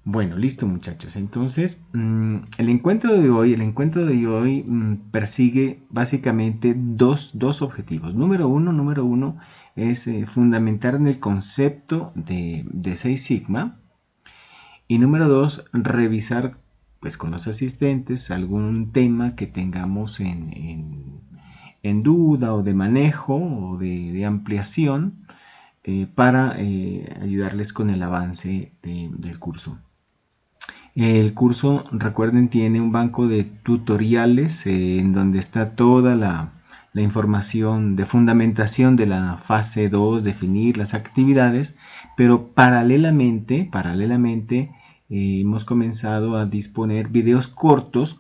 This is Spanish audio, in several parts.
Bueno, listo muchachos. Entonces, el encuentro de hoy persigue básicamente dos objetivos. Número uno es fundamentar en el concepto de Seis Sigma. Y número dos, revisar pues con los asistentes algún tema que tengamos en duda o de manejo o de ampliación para ayudarles con el avance del curso. El curso, recuerden, tiene un banco de tutoriales en donde está toda la información de fundamentación de la fase 2, definir las actividades, pero paralelamente hemos comenzado a disponer videos cortos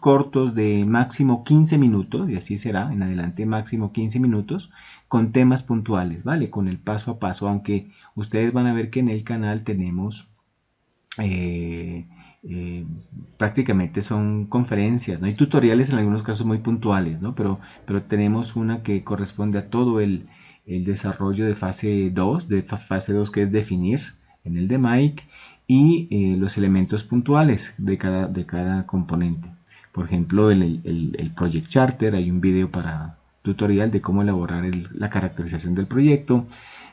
de máximo 15 minutos, y así será en adelante, máximo 15 minutos, con temas puntuales, ¿vale? Con el paso a paso, aunque ustedes van a ver que en el canal tenemos eh, eh, prácticamente son conferencias, ¿no? Hay tutoriales en algunos casos muy puntuales, ¿no? Pero tenemos una que corresponde a todo el desarrollo de fase 2 que es definir en el de Mike y los elementos puntuales de cada componente. Por ejemplo, el Project Charter, hay un video para tutorial de cómo elaborar la caracterización del proyecto,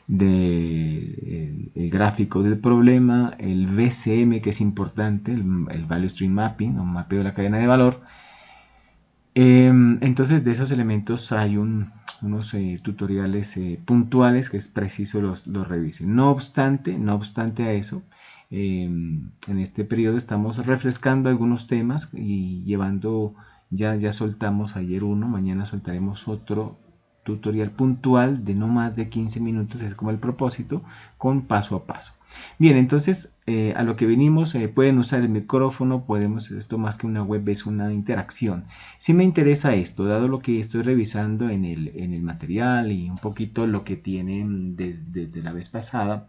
el gráfico del problema, el VCM que es importante, el Value Stream Mapping, un mapeo de la cadena de valor. Entonces de esos elementos hay unos tutoriales puntuales que es preciso los revisen. No obstante a eso, en este periodo estamos refrescando algunos temas y ya soltamos ayer uno, mañana soltaremos otro tutorial puntual de no más de 15 minutos, es como el propósito, con paso a paso. Bien, entonces a lo que venimos, pueden usar el micrófono, esto más que una web es una interacción. Si me interesa esto, dado lo que estoy revisando en el material y un poquito lo que tienen desde la vez pasada,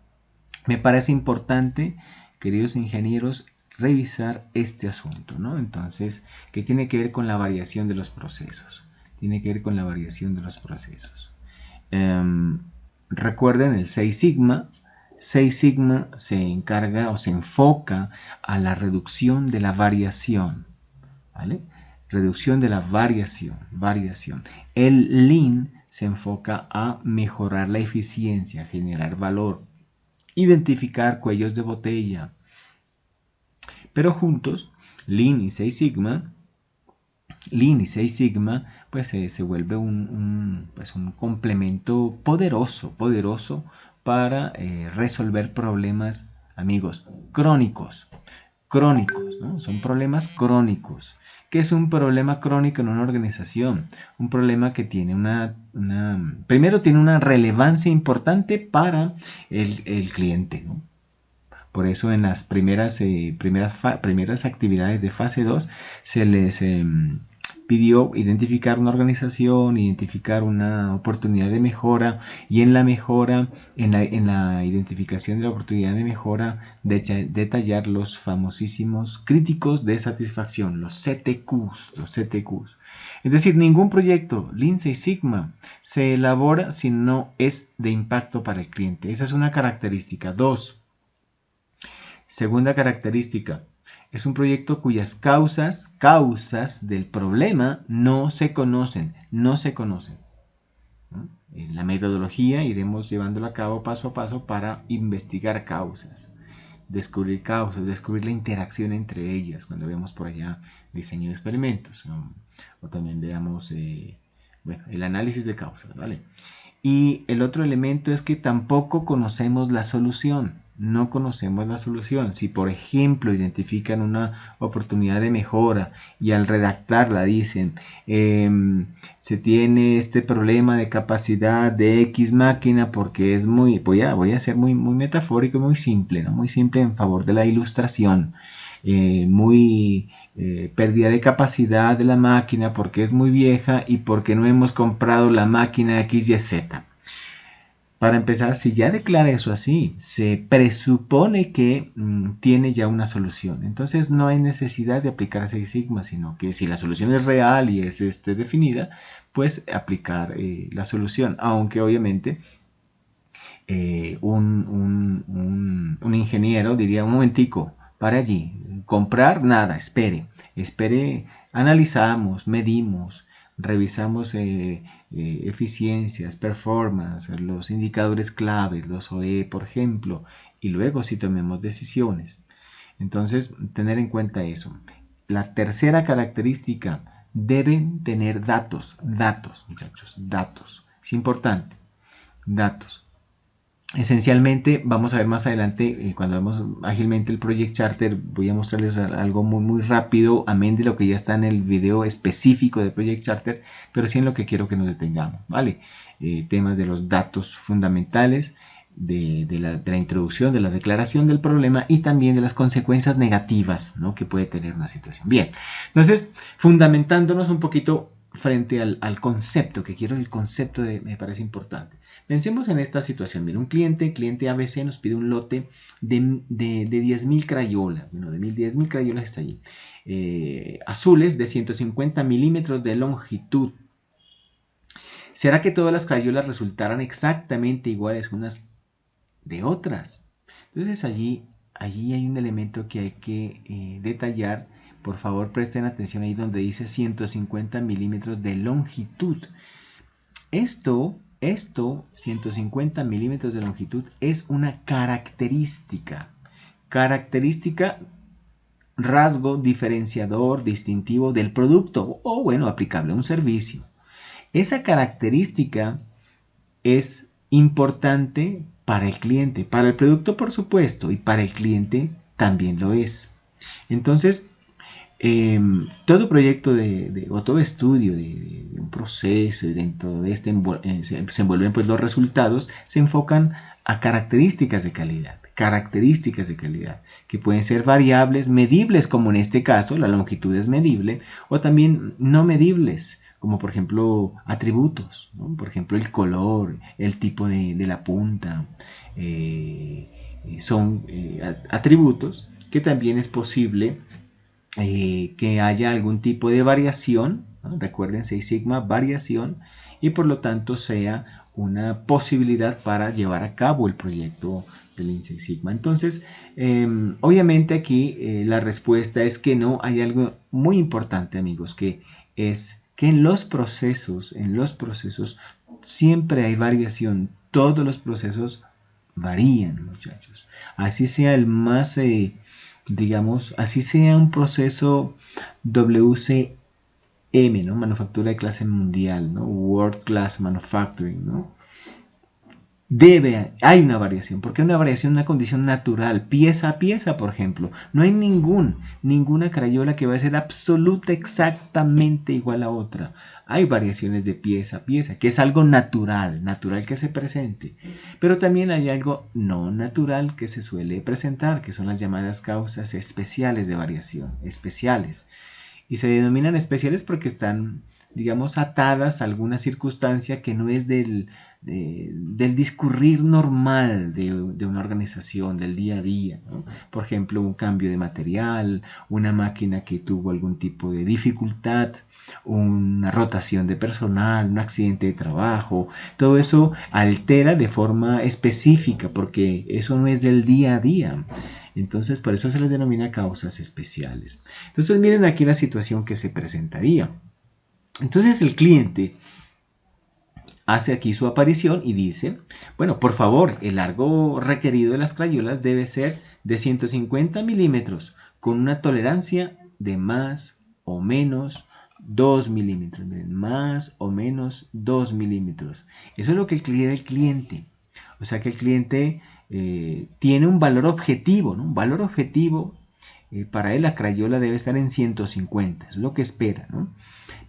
me parece importante, queridos ingenieros, revisar este asunto, ¿no? Entonces, ¿qué tiene que ver con la variación de los procesos? Tiene que ver con la variación de los procesos. Em, Recuerden el 6 sigma. 6 sigma se encarga o se enfoca a la reducción de la variación, ¿vale? Reducción de la variación. El Lean se enfoca a mejorar la eficiencia, generar valor, identificar cuellos de botella. Pero juntos, Lean y 6 Sigma, pues se vuelve un complemento poderoso para resolver problemas, amigos, crónicos, ¿no? Son problemas crónicos. ¿Qué es un problema crónico en una organización? Un problema que tiene primero tiene una relevancia importante para el cliente, ¿no? Por eso en las primeras actividades de fase 2 se les pidió identificar una organización, identificar una oportunidad de mejora y en la mejora, en la identificación de la oportunidad de mejora, detallar los famosísimos críticos de satisfacción, los CTQs. Es decir, ningún proyecto Lean Six Sigma se elabora si no es de impacto para el cliente. Esa es una característica. Dos, segunda característica, es un proyecto cuyas causas del problema no se conocen. ¿No? En la metodología iremos llevándolo a cabo paso a paso para investigar descubrir la interacción entre ellas, cuando vemos por allá diseño de experimentos, o también veamos el análisis de causas, ¿vale? Y el otro elemento es que tampoco conocemos la solución. No conocemos la solución. Si por ejemplo identifican una oportunidad de mejora y al redactarla dicen se tiene este problema de capacidad de X máquina porque es voy a ser muy metafórico, muy simple, ¿no? Muy simple en favor de la ilustración, muy pérdida de capacidad de la máquina porque es muy vieja y porque no hemos comprado la máquina XYZ. Para empezar, si ya declara eso así, se presupone que tiene ya una solución. Entonces no hay necesidad de aplicar Six Sigma, sino que si la solución es real y es definida, pues aplicar la solución. Aunque obviamente un ingeniero diría, un momentico, para allí. Comprar, nada, espere, analizamos, medimos, revisamos eficiencias, performance, los indicadores claves, los OE, por ejemplo, y luego si tomemos decisiones. Entonces, tener en cuenta eso. La tercera característica, deben tener datos, muchachos, datos. Es importante, datos. Esencialmente, vamos a ver más adelante, cuando vemos ágilmente el Project Charter, voy a mostrarles algo muy rápido, amén de lo que ya está en el video específico de Project Charter, pero sí en lo que quiero que nos detengamos, ¿vale? Temas de los datos fundamentales, de la introducción, de la declaración del problema y también de las consecuencias negativas, ¿no?, que puede tener una situación. Bien, entonces, fundamentándonos un poquito frente al concepto, que quiero el concepto me parece importante. Pensemos en esta situación. Mira, un cliente ABC nos pide un lote de 10.000 crayolas. Bueno, de 10.000 crayolas está allí. Azules de 150 milímetros de longitud. ¿Será que todas las crayolas resultaran exactamente iguales unas de otras? Entonces allí hay un elemento que hay que detallar. Por favor, presten atención ahí donde dice 150 milímetros de longitud. Esto, 150 milímetros de longitud, es una característica. Característica, rasgo diferenciador, distintivo del producto o, bueno, aplicable a un servicio. Esa característica es importante para el cliente, para el producto por supuesto, y para el cliente también lo es. Entonces, todo proyecto o todo estudio de un proceso, y dentro de este se envuelven pues los resultados, se enfocan a características de calidad, que pueden ser variables, medibles, como en este caso la longitud es medible, o también no medibles, como por ejemplo atributos, ¿no? Por ejemplo el color, el tipo de la punta, son atributos que también es posible que haya algún tipo de variación, ¿no? Recuerden, Six Sigma, variación, y por lo tanto sea una posibilidad para llevar a cabo el proyecto del Lean Six Sigma. Entonces, obviamente aquí la respuesta es que no. Hay algo muy importante, amigos, que es que en los procesos siempre hay variación. Todos los procesos varían, muchachos. Así sea el más digamos, así sea un proceso WCM, ¿no? Manufactura de clase mundial, ¿no? World Class Manufacturing, ¿no? Hay una variación, porque hay una variación, una condición natural, pieza a pieza, por ejemplo. No hay ninguna crayola que va a ser absoluta, exactamente igual a otra. Hay variaciones de pieza a pieza, que es algo natural que se presente. Pero también hay algo no natural que se suele presentar, que son las llamadas causas especiales de variación, especiales. Y se denominan especiales porque están, digamos, atadas a alguna circunstancia que no es del discurrir normal de una organización, del día a día, ¿no? Por ejemplo, un cambio de material, una máquina que tuvo algún tipo de dificultad, una rotación de personal, un accidente de trabajo. Todo eso altera de forma específica porque eso no es del día a día. Entonces, por eso se les denomina causas especiales. Entonces, miren aquí la situación que se presentaría. Entonces, el cliente hace aquí su aparición y dice, bueno, por favor, el largo requerido de las crayolas debe ser de 150 milímetros con una tolerancia de más o menos 2 milímetros. Más o menos 2 milímetros. Eso es lo que quiere el cliente. O sea que el cliente tiene un valor objetivo, ¿no? Un valor objetivo, para él la crayola debe estar en 150, es lo que espera, ¿no?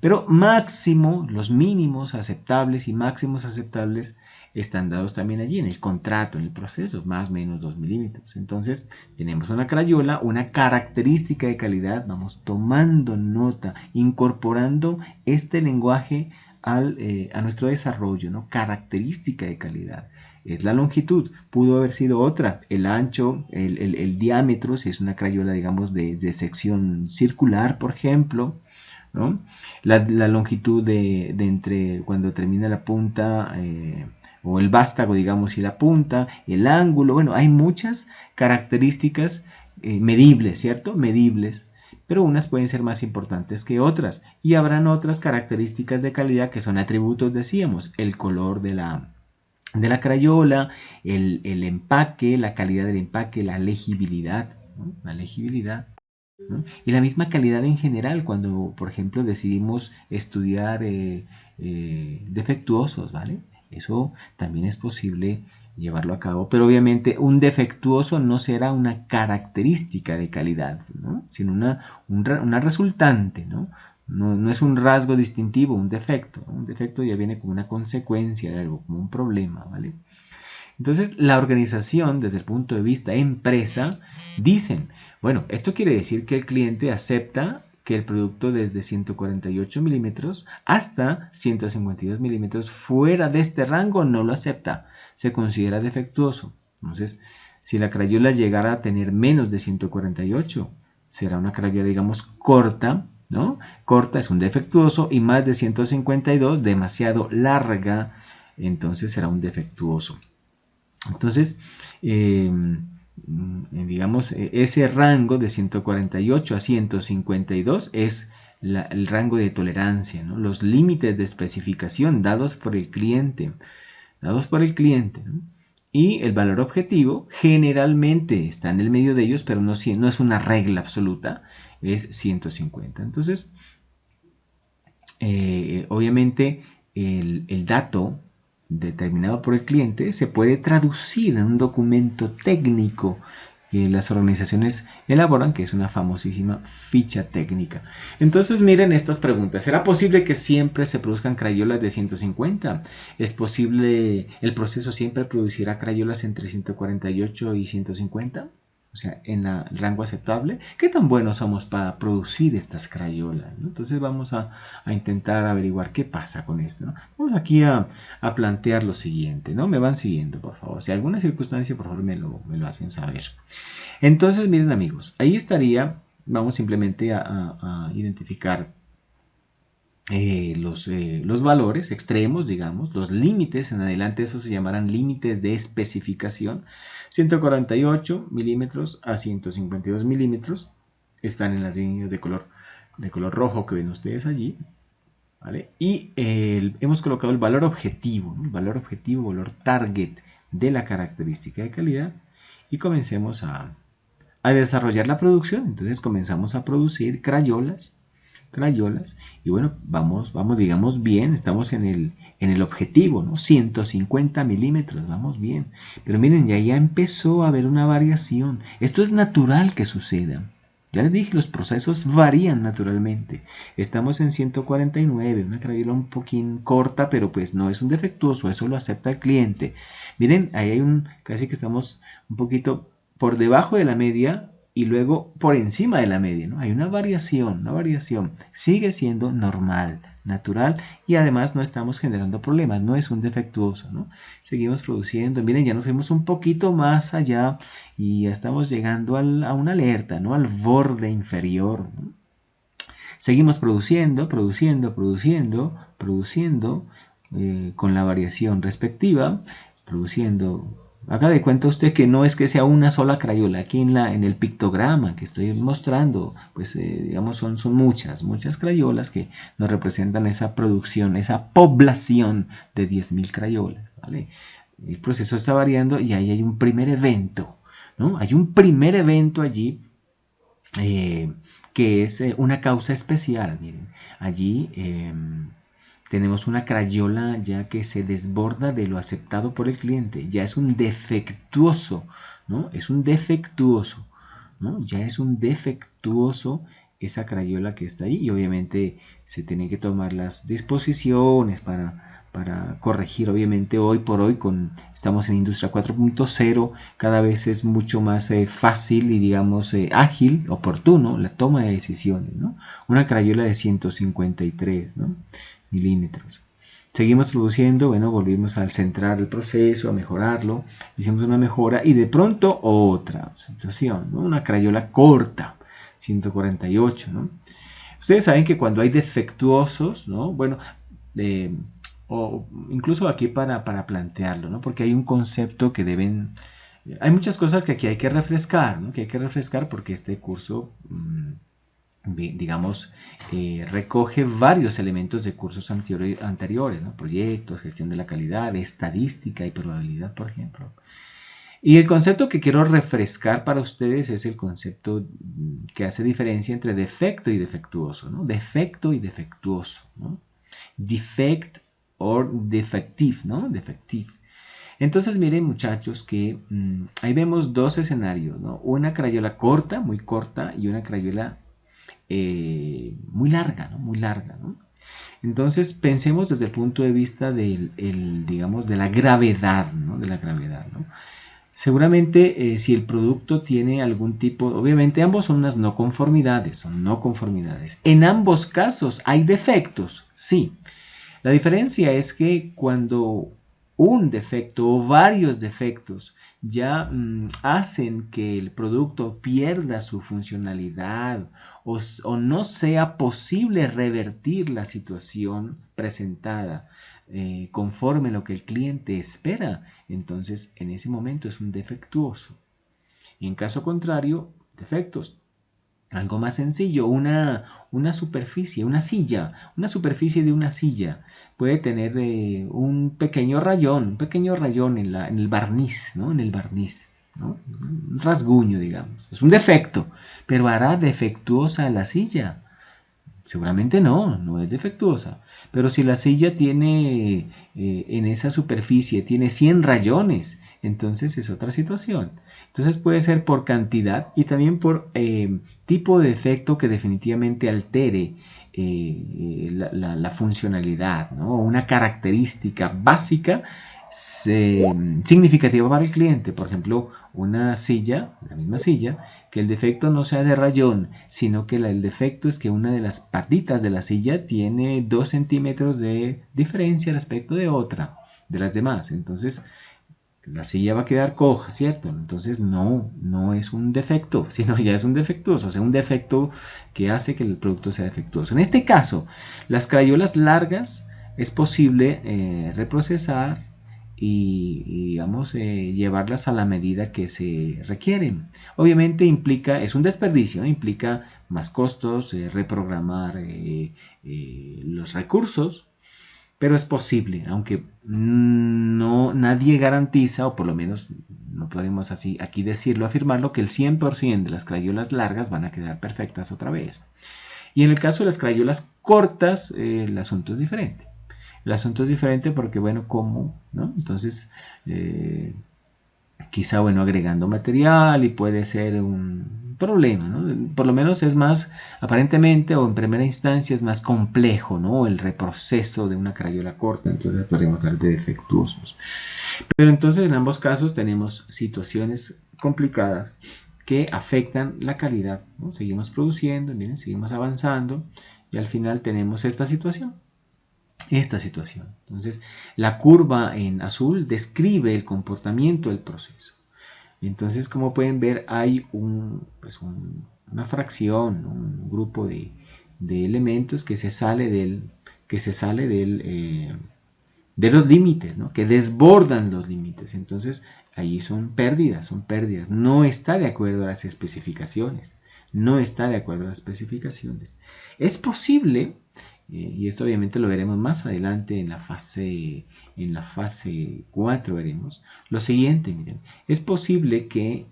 Pero máximo, los mínimos aceptables y máximos aceptables están dados también allí en el contrato, en el proceso, más o menos 2 milímetros. Entonces tenemos una crayola, una característica de calidad, vamos tomando nota, incorporando este lenguaje a nuestro desarrollo, ¿no? Característica de calidad. Es la longitud, pudo haber sido otra, el ancho, el diámetro, si es una crayola, digamos, de sección circular, por ejemplo, ¿no? La longitud de entre cuando termina la punta o el vástago, digamos, y la punta, el ángulo. Bueno, hay muchas características medibles, ¿cierto? Medibles, pero unas pueden ser más importantes que otras. Y habrán otras características de calidad que son atributos, decíamos, el color de la crayola, el empaque, la calidad del empaque, la legibilidad, ¿no? La legibilidad, ¿no? Y la misma calidad en general cuando, por ejemplo, decidimos estudiar defectuosos, ¿vale? Eso también es posible llevarlo a cabo, pero obviamente un defectuoso no será una característica de calidad, ¿no? Sino una resultante, ¿no? No es un rasgo distintivo, un defecto. Un defecto ya viene como una consecuencia de algo, como un problema, ¿vale? Entonces, la organización, desde el punto de vista empresa, dicen, bueno, esto quiere decir que el cliente acepta que el producto desde 148 milímetros hasta 152 milímetros fuera de este rango no lo acepta, se considera defectuoso. Entonces, si la crayola llegara a tener menos de 148, será una crayola, digamos, corta, ¿no? Corta es un defectuoso y más de 152, demasiado larga, entonces será un defectuoso. Entonces, digamos, ese rango de 148 a 152 es el rango de tolerancia, ¿no? Los límites de especificación dados por el cliente, ¿no? Y el valor objetivo generalmente está en el medio de ellos, pero no es una regla absoluta, es 150. Entonces, obviamente, el dato determinado por el cliente se puede traducir en un documento técnico que las organizaciones elaboran, que es una famosísima ficha técnica. Entonces miren estas preguntas. ¿Será posible que siempre se produzcan crayolas de 150? ¿Es posible el proceso siempre producirá crayolas entre 148 y 150? O sea, en el rango aceptable. ¿Qué tan buenos somos para producir estas crayolas, ¿no? Entonces vamos a intentar averiguar qué pasa con esto, ¿no? Vamos aquí a plantear lo siguiente, ¿no? Me van siguiendo, por favor. Si hay alguna circunstancia, por favor, me lo hacen saber. Entonces, miren, amigos, ahí estaría, vamos simplemente a identificar los valores extremos, digamos, los límites, en adelante eso se llamarán límites de especificación. 148 milímetros a 152 milímetros están en las líneas de color rojo que ven ustedes allí, ¿vale? Y hemos colocado el valor objetivo, ¿no? El valor target de la característica de calidad, y comencemos a desarrollar la producción. Entonces comenzamos a producir crayolas, y bueno, vamos, digamos, bien, estamos en el objetivo, ¿no? 150 milímetros, vamos bien. Pero miren, ya empezó a haber una variación. Esto es natural que suceda. Ya les dije, los procesos varían naturalmente. Estamos en 149, una crayola un poquín corta, pero pues no es un defectuoso, eso lo acepta el cliente. Miren, ahí hay casi que estamos un poquito por debajo de la media, y luego por encima de la media, ¿no? Hay una variación, sigue siendo normal, natural, y además no estamos generando problemas, no es un defectuoso, ¿no? Seguimos produciendo, miren, ya nos fuimos un poquito más allá y ya estamos llegando a una alerta, ¿no? Al borde inferior, ¿no? Seguimos produciendo, con la variación respectiva, produciendo. Haga de cuenta usted que no es que sea una sola crayola. Aquí en el pictograma que estoy mostrando, pues digamos son muchas crayolas que nos representan esa producción, esa población de 10.000 crayolas, ¿vale? El proceso está variando y ahí hay un primer evento, ¿no? Hay un primer evento allí que es una causa especial. Miren, allí tenemos una crayola ya que se desborda de lo aceptado por el cliente. Ya es un defectuoso, ¿no? Es un defectuoso, ¿no? Ya es un defectuoso esa crayola que está ahí, y obviamente se tienen que tomar las disposiciones para corregir. Obviamente hoy por hoy estamos en industria 4.0, cada vez es mucho más fácil y digamos ágil, oportuno la toma de decisiones, ¿no? Una crayola de 153, ¿no? milímetros. Seguimos produciendo, bueno, volvimos a centrar el proceso, a mejorarlo, hicimos una mejora y de pronto otra situación, ¿no? Una crayola corta, 148, ¿no? Ustedes saben que cuando hay defectuosos, ¿no? Bueno, o incluso aquí para plantearlo, ¿no? Porque hay un concepto que deben... Hay muchas cosas que aquí hay que refrescar, ¿no? Que hay que refrescar porque este curso, digamos, recoge varios elementos de cursos anteriores, ¿no? Proyectos, gestión de la calidad, estadística y probabilidad, por ejemplo. Y el concepto que quiero refrescar para ustedes es el concepto que hace diferencia entre defecto y defectuoso, ¿no? Defecto y defectuoso, ¿no? Defect or defective, ¿no? Defective. Entonces miren muchachos que ahí vemos dos escenarios, ¿no? Una crayola corta, muy corta, y una crayola muy larga, ¿no? Muy larga, ¿no? Entonces pensemos desde el punto de vista digamos, de la gravedad, ¿no? De la gravedad, ¿no? Seguramente si el producto tiene algún tipo, obviamente ambos son unas no conformidades, son no conformidades. En ambos casos hay defectos, sí. La diferencia es que cuando un defecto o varios defectos ya hacen que el producto pierda su funcionalidad o no sea posible revertir la situación presentada conforme lo que el cliente espera, entonces en ese momento es un defectuoso. Y en caso contrario, defectos. Algo más sencillo, una superficie, una superficie de una silla puede tener un pequeño rayón en el barniz, ¿no? En el barniz, ¿no? Un rasguño, digamos. Es un defecto, pero hará defectuosa la silla. Seguramente no es defectuosa. Pero si la silla tiene en esa superficie, tiene 100 rayones, entonces es otra situación. Entonces puede ser por cantidad y también por tipo de defecto que definitivamente altere la funcionalidad, ¿no? Una característica básica significativa para el cliente. Por ejemplo, una silla, la misma silla, que el defecto no sea de rayón, sino que el defecto es que una de las patitas de la silla tiene 2 centímetros de diferencia respecto de otra, de las demás. Entonces, la silla va a quedar coja, ¿cierto? Entonces, no es un defecto, sino ya es un defectuoso, o sea, un defecto que hace que el producto sea defectuoso. En este caso, las crayolas largas es posible reprocesar y digamos, llevarlas a la medida que se requieren. Obviamente es un desperdicio, ¿no? Implica más costos, reprogramar los recursos, pero es posible, aunque nadie garantiza, o por lo menos no podemos así aquí decirlo, afirmarlo, que el 100% de las crayolas largas van a quedar perfectas otra vez. Y en el caso de las crayolas cortas, el asunto es diferente. El asunto es diferente porque, bueno, ¿cómo? ¿No? Entonces, quizá, bueno, agregando material y puede ser un problema, ¿no? Por lo menos es más, aparentemente o en primera instancia es más complejo, ¿no? El reproceso de una crayola corta, entonces podríamos hablar de defectuosos. Pero entonces en ambos casos tenemos situaciones complicadas que afectan la calidad, ¿no? Seguimos produciendo, miren, seguimos avanzando y al final tenemos esta situación. Entonces, la curva en azul describe el comportamiento del proceso. Entonces, como pueden ver, hay una fracción, un grupo de elementos que se sale de los límites, ¿no? Que desbordan los límites. Entonces, ahí son pérdidas, No está de acuerdo a las especificaciones. No está de acuerdo a las especificaciones. Es posible, y esto obviamente lo veremos más adelante en la fase 4 veremos, lo siguiente, miren, es posible que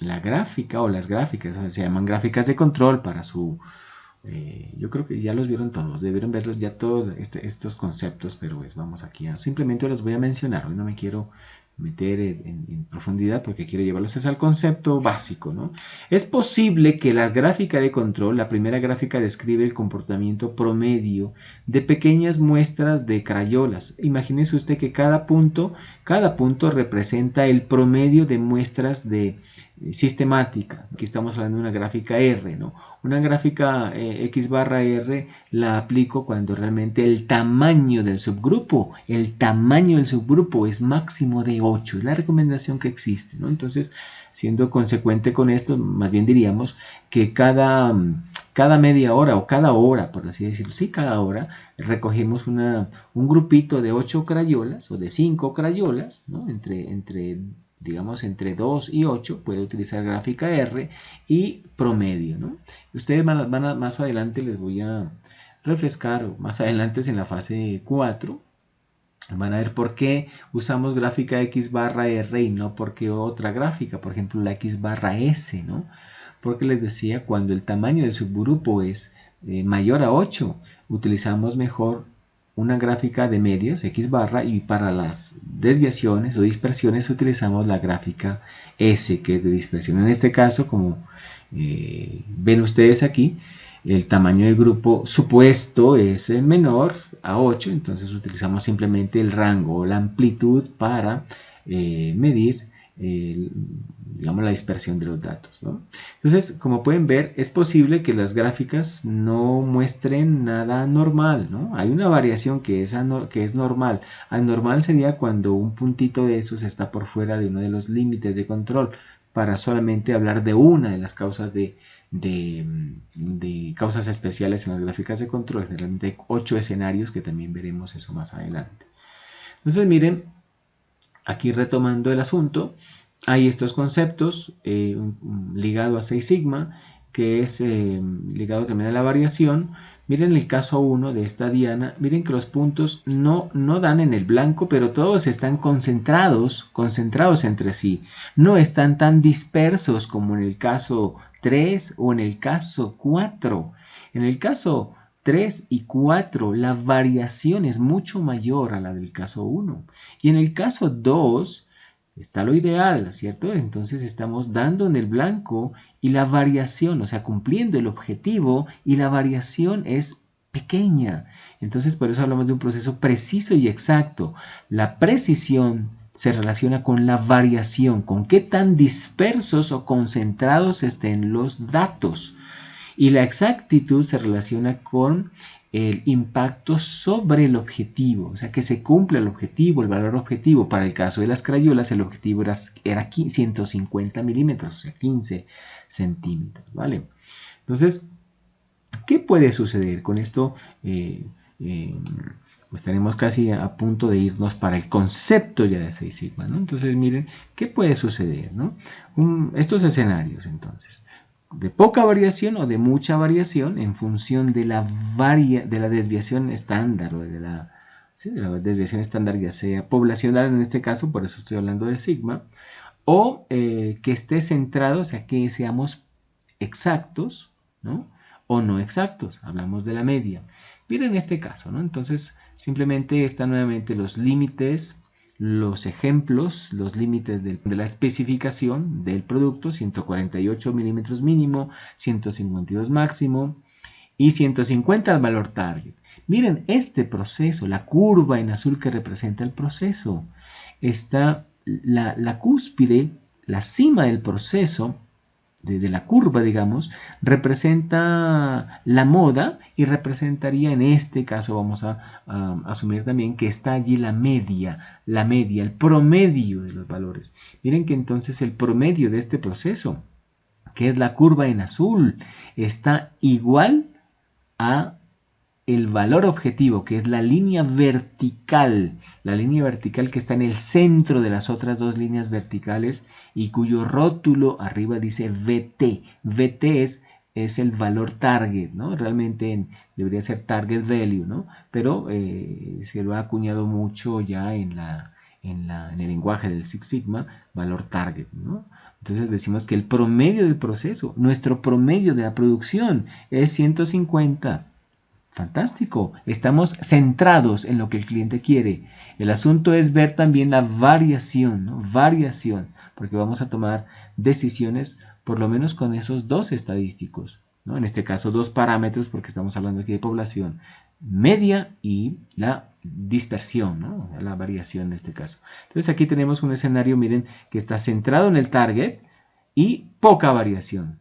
la gráfica o las gráficas, se llaman gráficas de control para su... yo creo que ya los vieron todos, debieron verlos ya todos estos conceptos, pero pues vamos aquí simplemente los voy a mencionar, hoy no me quiero meter en profundidad porque quiero llevarlos al concepto básico, ¿no? Es posible que la gráfica de control, la primera gráfica describe el comportamiento promedio de pequeñas muestras de crayolas. Imagínese usted que cada punto representa el promedio de muestras de sistemática. Aquí estamos hablando de una gráfica R, ¿no? Una gráfica X barra R la aplico cuando realmente el tamaño del subgrupo es máximo de 8. Es la recomendación que existe, ¿no? Entonces, siendo consecuente con esto, más bien diríamos que cada cada media hora o cada hora, por así decirlo, sí, cada hora, recogemos un grupito de 8 crayolas o de 5 crayolas, ¿no? Digamos, entre 2 y 8, puede utilizar gráfica R y promedio, ¿no? Ustedes más adelante les voy a refrescar, o más adelante en la fase 4, van a ver por qué usamos gráfica X barra R y no porque otra gráfica, por ejemplo la X barra S, ¿no? Porque les decía, cuando el tamaño del subgrupo es mayor a 8, utilizamos mejor una gráfica de medias, X barra, y para las desviaciones o dispersiones utilizamos la gráfica S, que es de dispersión. En este caso, como ven ustedes aquí, el tamaño del grupo supuesto es menor a 8, entonces utilizamos simplemente el rango o la amplitud para medir digamos, la dispersión de los datos, ¿no? Entonces, como pueden ver, es posible que las gráficas no muestren nada normal, ¿no? Hay una variación que es normal. Anormal sería cuando un puntito de esos está por fuera de uno de los límites de control, para solamente hablar de una de las causas de causas especiales en las gráficas de control. Generalmente hay 8 escenarios, que también veremos eso más adelante. Entonces, miren, aquí retomando el asunto, hay estos conceptos ligado a 6 sigma, que es ligado también a la variación. Miren el caso 1 de esta diana, miren que los puntos no dan en el blanco, pero todos están concentrados entre sí. No están tan dispersos como en el caso 3 o en el caso 4. En el caso 3 y 4 la variación es mucho mayor a la del caso 1. Y en el caso 2 está lo ideal, ¿cierto? Entonces estamos dando en el blanco y la variación, o sea, cumpliendo el objetivo, y la variación es pequeña. Entonces por eso hablamos de un proceso preciso y exacto. La precisión se relaciona con la variación, con qué tan dispersos o concentrados estén los datos. Y la exactitud se relaciona con el impacto sobre el objetivo, o sea, que se cumpla el objetivo, el valor objetivo. Para el caso de las crayolas, el objetivo era 150 milímetros, o sea, 15 centímetros, ¿vale? Entonces, ¿qué puede suceder? Con esto pues tenemos casi a punto de irnos para el concepto ya de 6 sigma, ¿no? Entonces, miren, ¿qué puede suceder, ¿no? Estos escenarios, entonces, de poca variación o de mucha variación en función de la desviación estándar, o de la desviación estándar, ya sea poblacional en este caso, por eso estoy hablando de sigma, o que esté centrado, o sea, que seamos exactos, ¿no? O no exactos, hablamos de la media. Miren este caso, ¿no? Entonces, simplemente están nuevamente los límites, los ejemplos, los límites de la especificación del producto: 148 milímetros mínimo, 152 máximo y 150 al valor target. Miren este proceso, la curva en azul que representa el proceso. Está la cúspide, la cima del proceso, de la curva, digamos, representa la moda, y representaría, en este caso vamos a asumir también que está allí la media, el promedio de los valores. Miren que entonces el promedio de este proceso, que es la curva en azul, está igual a el valor objetivo, que es la línea vertical que está en el centro de las otras dos líneas verticales y cuyo rótulo arriba dice VT. VT es el valor target, ¿no? Realmente debería ser target value, ¿no? Pero se lo ha acuñado mucho ya en el lenguaje del Six Sigma, valor target, ¿no? Entonces decimos que el promedio del proceso, nuestro promedio de la producción, es 150. Fantástico, estamos centrados en lo que el cliente quiere. El asunto es ver también la variación, ¿no? Variación, porque vamos a tomar decisiones por lo menos con esos dos estadísticos, ¿no? En este caso 2 parámetros, porque estamos hablando aquí de población media y la dispersión, ¿no? La variación en este caso. Entonces aquí tenemos un escenario, miren, que está centrado en el target y poca variación.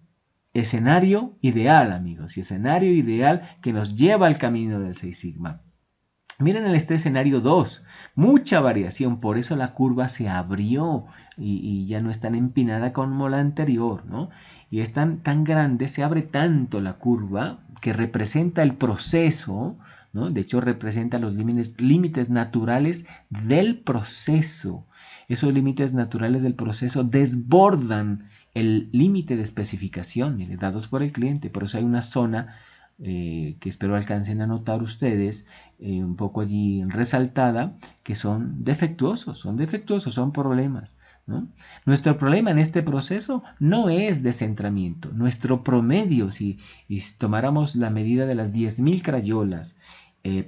Escenario ideal, amigos, y escenario ideal que nos lleva al camino del 6 sigma. Miren este escenario 2, mucha variación, por eso la curva se abrió y ya no es tan empinada como la anterior, ¿no? Y es tan grande, se abre tanto la curva que representa el proceso, ¿no? De hecho representa los límites naturales del proceso. Esos límites naturales del proceso desbordan el límite de especificación, dados por el cliente, por eso hay una zona que espero alcancen a notar ustedes, un poco allí resaltada, que son defectuosos, son problemas, ¿no? Nuestro problema en este proceso no es descentramiento. Nuestro promedio, si tomáramos la medida de las 10.000 crayolas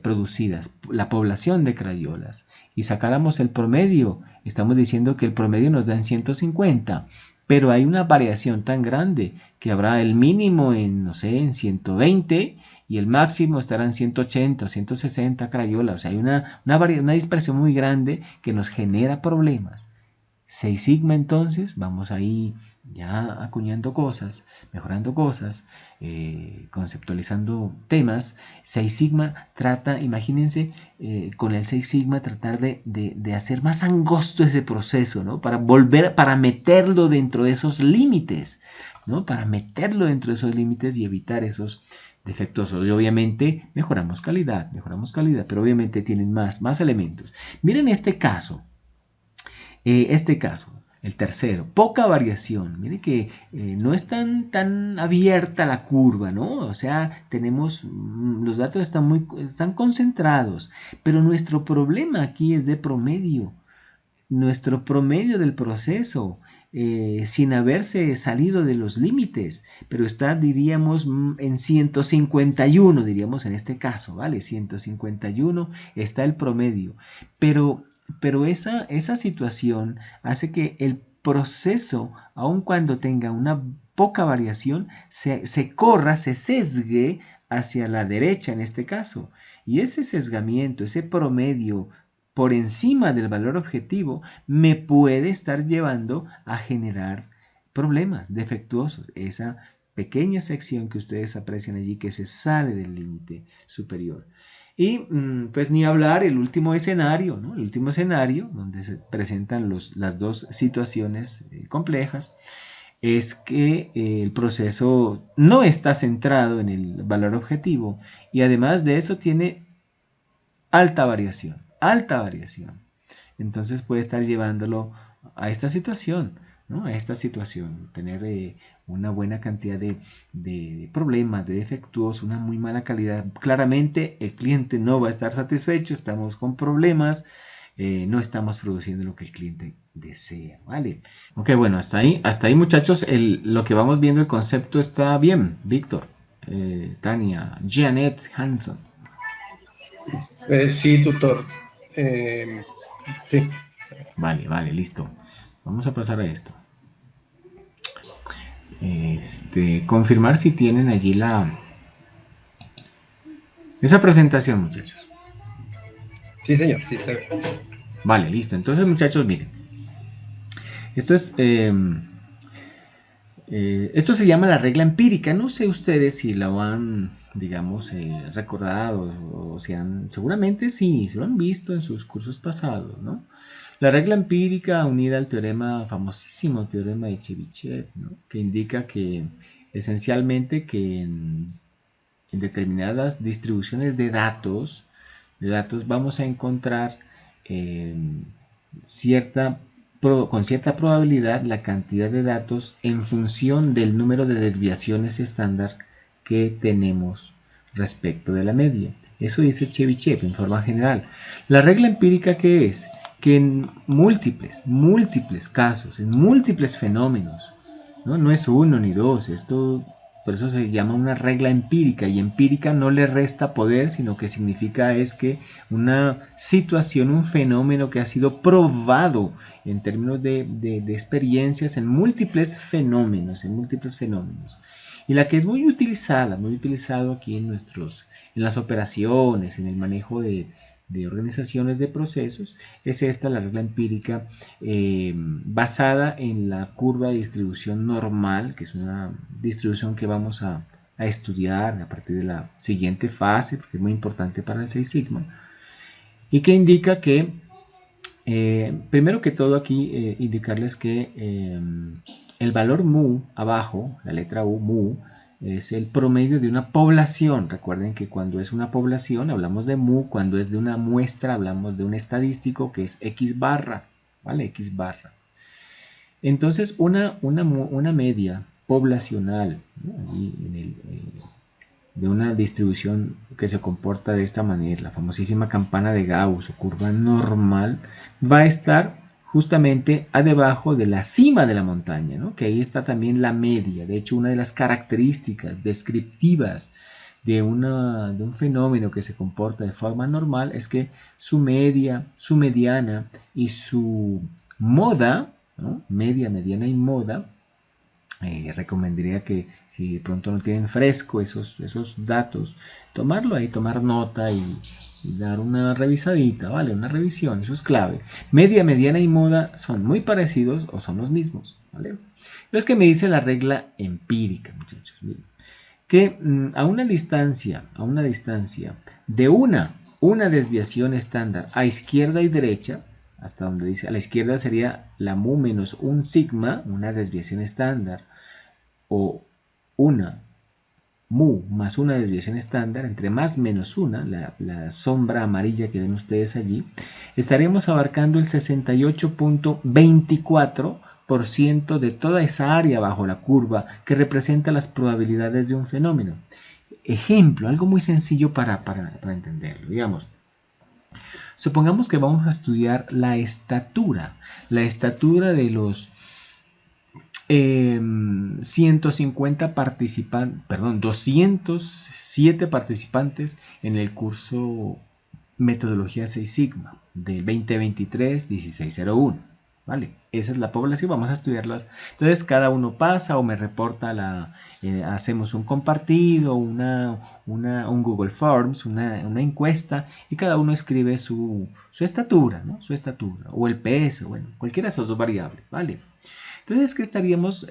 producidas, la población de crayolas, y sacáramos el promedio, estamos diciendo que el promedio nos da en 150, pero hay una variación tan grande que habrá el mínimo en, no sé, en 120 y el máximo estará en 180 o 160 crayolas. O sea, hay una dispersión muy grande que nos genera problemas. 6 sigma entonces, vamos ahí ya acuñando cosas, mejorando cosas, conceptualizando temas. 6 sigma trata, imagínense, con el 6 sigma tratar de hacer más angosto ese proceso, ¿no? Para meterlo dentro de esos límites, ¿no? Para meterlo dentro de esos límites y evitar esos defectuosos. Y obviamente mejoramos calidad, pero obviamente tienen más elementos. Miren este caso, el tercero, poca variación. Mire que no es tan abierta la curva, ¿no? O sea, tenemos, los datos están concentrados, pero nuestro problema aquí es de promedio. Nuestro promedio del proceso, sin haberse salido de los límites, pero está, diríamos, en 151, diríamos en este caso, ¿vale? 151 está el promedio, pero, pero esa situación hace que el proceso, aun cuando tenga una poca variación, se corra, se sesgue hacia la derecha en este caso. Y ese sesgamiento, ese promedio por encima del valor objetivo, me puede estar llevando a generar problemas defectuosos. Esa pequeña sección que ustedes aprecian allí que se sale del límite superior. Y pues ni hablar el último escenario, ¿no? El último escenario donde se presentan las dos situaciones complejas es que el proceso no está centrado en el valor objetivo y además de eso tiene alta variación, alta variación. Entonces puede estar llevándolo a esta situación, ¿no? A esta situación, tener una buena cantidad de problemas, de defectuos, una muy mala calidad. Claramente el cliente no va a estar satisfecho, estamos con problemas, no estamos produciendo lo que el cliente desea, ¿vale? Ok, bueno, hasta ahí muchachos, lo que vamos viendo, el concepto está bien, Víctor, Tania, Janet Hanson. Sí, tutor. Sí. Vale, listo. Vamos a pasar a esto. Confirmar si tienen allí esa presentación, muchachos. Sí, señor, sí, se ve. Vale, listo. Entonces, muchachos, miren. Esto es... esto se llama la regla empírica. No sé ustedes si la han, digamos, recordado o si han... Seguramente sí, se lo han visto en sus cursos pasados, ¿no? La regla empírica unida al teorema, famosísimo teorema de Chebyshev, ¿no? Que indica que esencialmente que en determinadas distribuciones de datos vamos a encontrar eh, con cierta probabilidad la cantidad de datos en función del número de desviaciones estándar que tenemos respecto de la media. Eso dice Chebyshev en forma general. La regla empírica, ¿qué es? Que en múltiples casos, en múltiples fenómenos, no es uno ni dos, esto por eso se llama una regla empírica, y empírica no le resta poder, sino que significa es que una situación, un fenómeno que ha sido probado en términos de experiencias en múltiples fenómenos, Y la que es muy utilizado aquí en las operaciones, en el manejo de organizaciones de procesos, es esta la regla empírica basada en la curva de distribución normal, que es una distribución que vamos a estudiar a partir de la siguiente fase, porque es muy importante para el 6 sigma. y que indica que, primero que todo aquí, indicarles que el valor mu abajo, la letra U, mu, es el promedio de una población. Recuerden que cuando es una población hablamos de mu, cuando es de una muestra hablamos de un estadístico que es X barra, ¿vale? X barra. Entonces una media poblacional, ¿no? Allí de una distribución que se comporta de esta manera, la famosísima campana de Gauss o curva normal, va a estar justamente a debajo de la cima de la montaña, ¿no? Que ahí está también la media. De hecho, una de las características descriptivas de un fenómeno que se comporta de forma normal es que su media, su mediana y su moda, ¿no? Media, mediana y moda, recomendaría que si de pronto no tienen fresco esos datos, tomarlo ahí, tomar nota y dar una revisadita, ¿vale? Una revisión, eso es clave. Media, mediana y moda son muy parecidos o son los mismos, ¿vale? Es que me dice la regla empírica, muchachos. Miren, que a una distancia de una desviación estándar a izquierda y derecha, hasta donde dice a la izquierda sería la mu menos un sigma, una desviación estándar, o una mu más una desviación estándar, entre más menos una, la sombra amarilla que ven ustedes allí, estaríamos abarcando el 68.24% de toda esa área bajo la curva que representa las probabilidades de un fenómeno. Ejemplo, algo muy sencillo para entenderlo. Digamos, supongamos que vamos a estudiar la estatura de los 150 participantes, perdón, 207 participantes en el curso Metodología 6 Sigma del 2023-1601. ¿Vale? Esa es la población, vamos a estudiarlas. Entonces cada uno pasa o me reporta hacemos un compartido, un Google Forms, una encuesta y cada uno escribe su estatura, ¿no? Su estatura o el peso, bueno, cualquiera de esas dos variables, ¿vale? Entonces, ¿qué estaríamos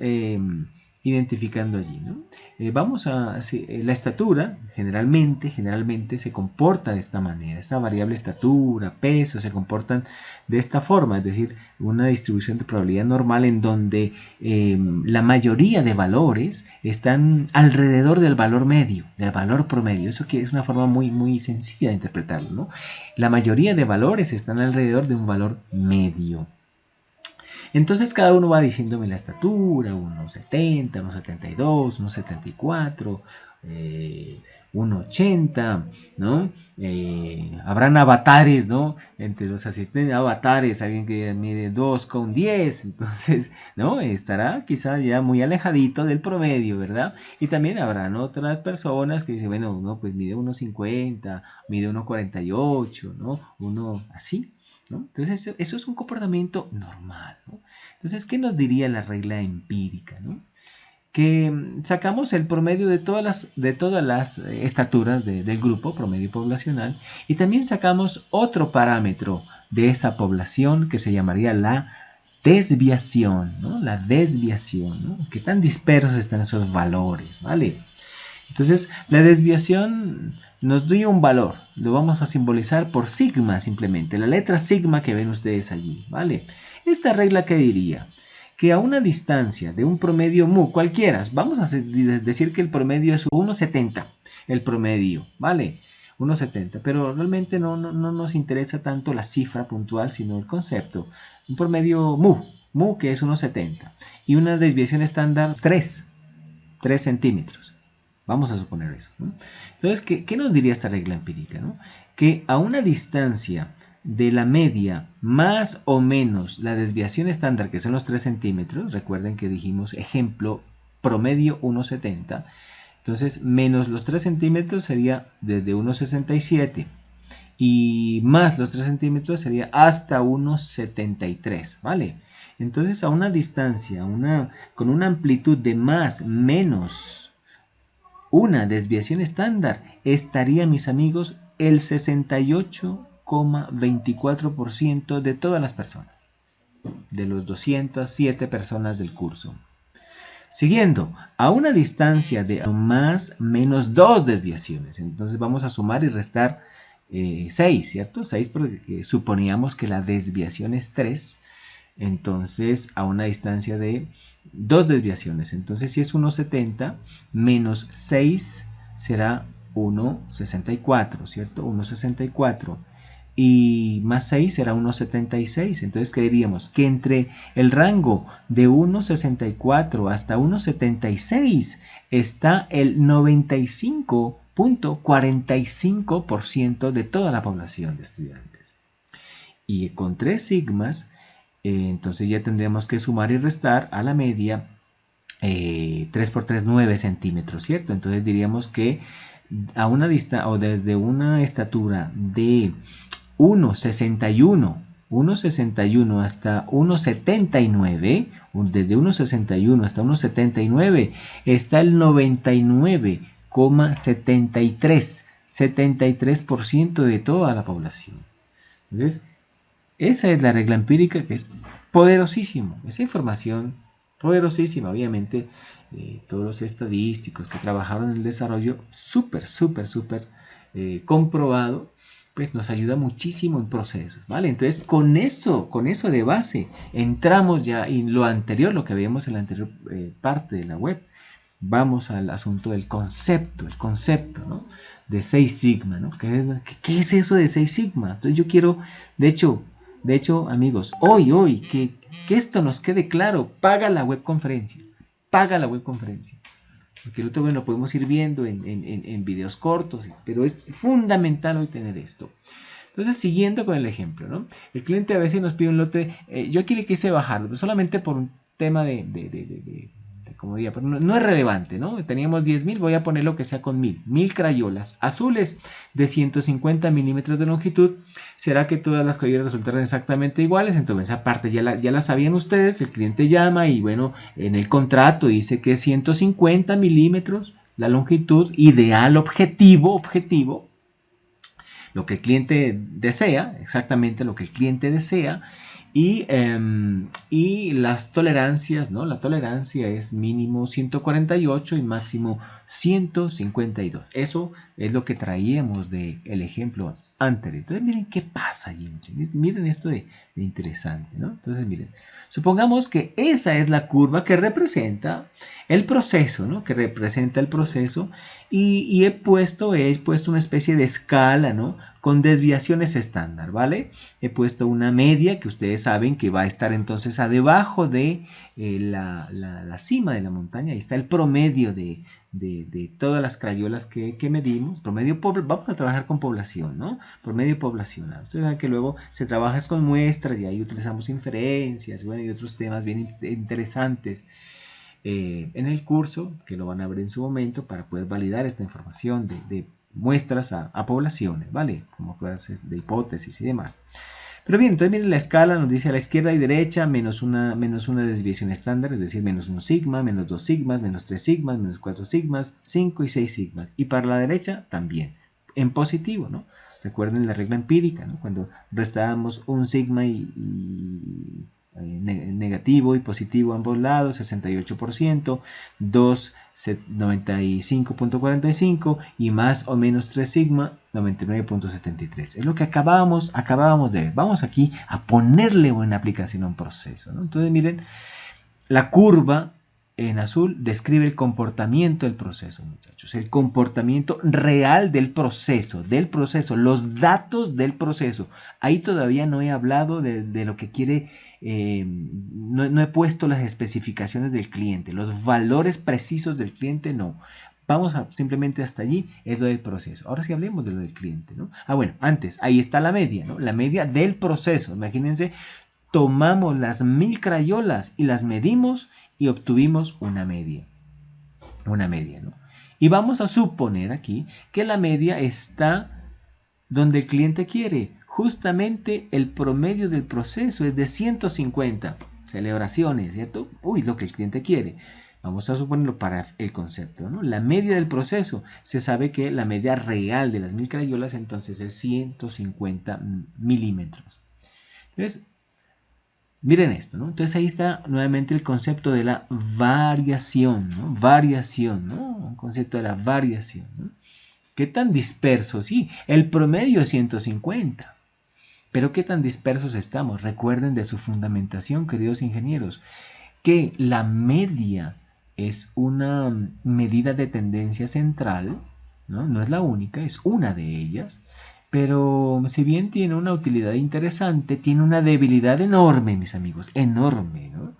identificando allí, ¿no? La estatura generalmente se comporta de esta manera. Esta variable estatura, peso, se comportan de esta forma, es decir, una distribución de probabilidad normal en donde la mayoría de valores están alrededor del valor medio, del valor promedio. Eso que es una forma muy, muy sencilla de interpretarlo, ¿no? La mayoría de valores están alrededor de un valor medio. Entonces cada uno va diciéndome la estatura, 1,70, 1,72, 1,74, 1,80, ¿no? Habrán avatares, ¿no? Entre los asistentes, avatares, alguien que mide 2,10, entonces, ¿no? Estará quizá ya muy alejadito del promedio, ¿verdad? Y también habrán otras personas que dicen, bueno, no, pues mide 1,50, mide 1,48, ¿no? Uno así, ¿no? Entonces eso es un comportamiento normal, ¿no? Entonces, ¿qué nos diría la regla empírica, ¿no? Que sacamos el promedio de todas las estaturas del grupo, promedio poblacional, y también sacamos otro parámetro de esa población que se llamaría la desviación, ¿no? La desviación, ¿no? ¿Qué tan dispersos están esos valores, ¿vale? Entonces, la desviación nos dio un valor, lo vamos a simbolizar por sigma simplemente, la letra sigma que ven ustedes allí, ¿vale? Esta regla, ¿qué diría? Que a una distancia de un promedio mu, cualquiera, vamos a decir que el promedio es 1,70, el promedio, ¿vale? 1,70, pero realmente no nos interesa tanto la cifra puntual, sino el concepto. Un promedio mu que es 1,70, y una desviación estándar 3 centímetros. Vamos a suponer eso, ¿no? Entonces, ¿qué nos diría esta regla empírica, ¿no? Que a una distancia de la media más o menos la desviación estándar, que son los 3 centímetros, recuerden que dijimos ejemplo promedio 1,70, entonces menos los 3 centímetros sería desde 1,67 y más los 3 centímetros sería hasta 1,73, ¿vale? Entonces a una distancia, con una amplitud de más menos una desviación estándar, estaría, mis amigos, el 68,24% de todas las personas, de los 207 personas del curso. Siguiendo, a una distancia de más menos 2 desviaciones, entonces vamos a sumar y restar 6, ¿cierto? 6 porque suponíamos que la desviación es 3, entonces a una distancia de 2 desviaciones. Entonces si es 1,70 menos 6 será 1,64, ¿cierto? 1,64 y más 6 será 1,76. Entonces, ¿qué diríamos? Que entre el rango de 1,64 hasta 1,76 está el 95.45% de toda la población de estudiantes. Y con 3 sigmas, entonces ya tendríamos que sumar y restar a la media 3 por 3, 9 centímetros, ¿cierto? Entonces diríamos que a una distancia o desde una estatura de 1,61 hasta 1,79, desde 1,61 hasta 1,79 está el 99,73% de toda la población. Entonces, esa es la regla empírica, que es poderosísimo. Esa información poderosísima, obviamente, todos los estadísticos que trabajaron en el desarrollo, súper comprobado, pues nos ayuda muchísimo en procesos, ¿vale? Entonces, con eso de base, entramos ya en lo anterior, lo que veíamos en la anterior parte de la web. Vamos al asunto del concepto, el concepto, ¿no? De 6 sigma, ¿no? ¿Qué es eso de 6 sigma? Entonces yo quiero, de hecho, amigos, hoy, que esto nos quede claro, paga la webconferencia, porque el otro lo podemos ir viendo en videos cortos, pero es fundamental hoy tener esto. Entonces, siguiendo con el ejemplo, ¿no? El cliente a veces nos pide un lote, yo aquí le quise bajarlo, pero solamente por un tema como diría, pero no es relevante, ¿no? Teníamos 10.000, voy a poner lo que sea con 1.000 crayolas azules de 150 milímetros de longitud. ¿Será que todas las crayolas resultaron exactamente iguales? Entonces, esa parte ya la sabían ustedes, el cliente llama y bueno, en el contrato dice que es 150 milímetros la longitud ideal objetivo, lo que el cliente desea, exactamente lo que el cliente desea. Y las tolerancias, ¿no? La tolerancia es mínimo 148 y máximo 152. Eso es lo que traíamos del ejemplo anterior. Entonces miren qué pasa allí. Miren esto de interesante, ¿no? Entonces miren, supongamos que esa es la curva que representa el proceso, ¿no? Que representa el proceso y he puesto una especie de escala, ¿no? Con desviaciones estándar, ¿vale? He puesto una media que ustedes saben que va a estar entonces a debajo de la cima de la montaña. Ahí está el promedio de todas las crayolas que medimos. Vamos a trabajar con población, ¿no? Promedio poblacional. Ustedes saben que luego se trabaja con muestras y ahí utilizamos inferencias, bueno, y otros temas bien interesantes en el curso, que lo van a ver en su momento para poder validar esta información de muestras a poblaciones, ¿vale? Como clases de hipótesis y demás. Pero bien, entonces miren la escala, nos dice a la izquierda y derecha menos una desviación estándar, es decir, menos 1 sigma, menos 2 sigmas, menos 3 sigmas, menos 4 sigmas, 5 y 6 sigmas. Y para la derecha también, en positivo, ¿no? Recuerden la regla empírica, ¿no? Cuando restábamos un sigma y negativo y positivo a ambos lados, 68%, 2, 95.45 y más o menos 3 sigma, 99.73. Es lo que acabábamos de ver. Vamos aquí a ponerle en aplicación a un proceso, ¿no? Entonces miren, la curva en azul describe el comportamiento del proceso, muchachos. El comportamiento real del proceso, los datos del proceso. Ahí todavía no he hablado de lo que quiere, no he puesto las especificaciones del cliente, los valores precisos del cliente, no. Vamos simplemente hasta allí, es lo del proceso. Ahora sí hablemos de lo del cliente, ¿no? Bueno, antes, ahí está la media, ¿no? La media del proceso. Imagínense, tomamos las 1.000 crayolas y las medimos y obtuvimos una media, ¿no? Y vamos a suponer aquí que la media está donde el cliente quiere. Justamente el promedio del proceso es de 150 celebraciones, ¿cierto? Lo que el cliente quiere. Vamos a suponerlo para el concepto, ¿no? La media del proceso, se sabe que la media real de las 1.000 crayolas entonces es 150 milímetros. Entonces, miren esto, ¿no? Entonces ahí está nuevamente el concepto de la variación, ¿no? Un concepto de la variación, ¿no? ¿Qué tan dispersos? Sí, el promedio es 150. Pero ¿qué tan dispersos estamos? Recuerden de su fundamentación, queridos ingenieros, que la media es una medida de tendencia central, ¿no? No es la única, es una de ellas, pero si bien tiene una utilidad interesante, tiene una debilidad enorme, mis amigos, enorme, ¿no?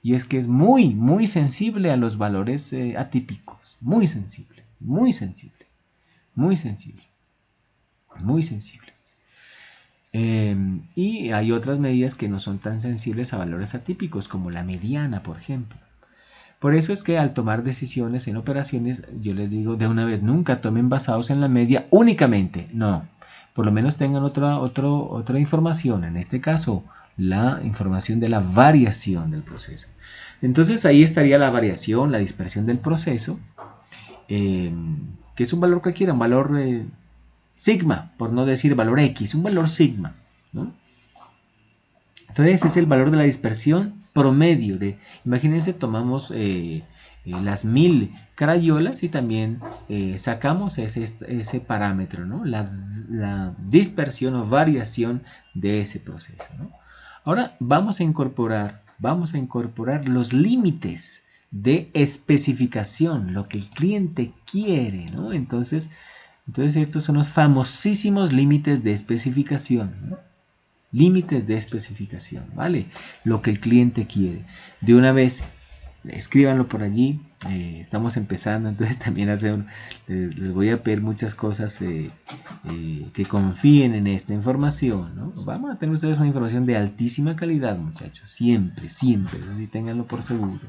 Y es que es muy, muy sensible a los valores atípicos, muy sensible, muy sensible, muy sensible, muy sensible. Y hay otras medidas que no son tan sensibles a valores atípicos, como la mediana, por ejemplo. Por eso es que al tomar decisiones en operaciones, yo les digo de una vez, nunca tomen basados en la media únicamente. No, por lo menos tengan otra información. En este caso, la información de la variación del proceso. Entonces ahí estaría la variación, la dispersión del proceso, que es un valor cualquiera, un valor sigma, por no decir valor X, un valor sigma, ¿no? Entonces es el valor de la dispersión promedio imagínense, tomamos las 1000 crayolas y también sacamos ese parámetro, ¿no? La dispersión o variación de ese proceso, ¿no? Ahora vamos a incorporar los límites de especificación, lo que el cliente quiere, ¿no? Entonces estos son los famosísimos límites de especificación, ¿no? Límites de especificación, ¿vale? Lo que el cliente quiere. De una vez, escríbanlo por allí. Estamos empezando, entonces también les voy a pedir muchas cosas que confíen en esta información, ¿no? Vamos a tener ustedes una información de altísima calidad, muchachos. Siempre, siempre. Eso sí, ténganlo por seguro.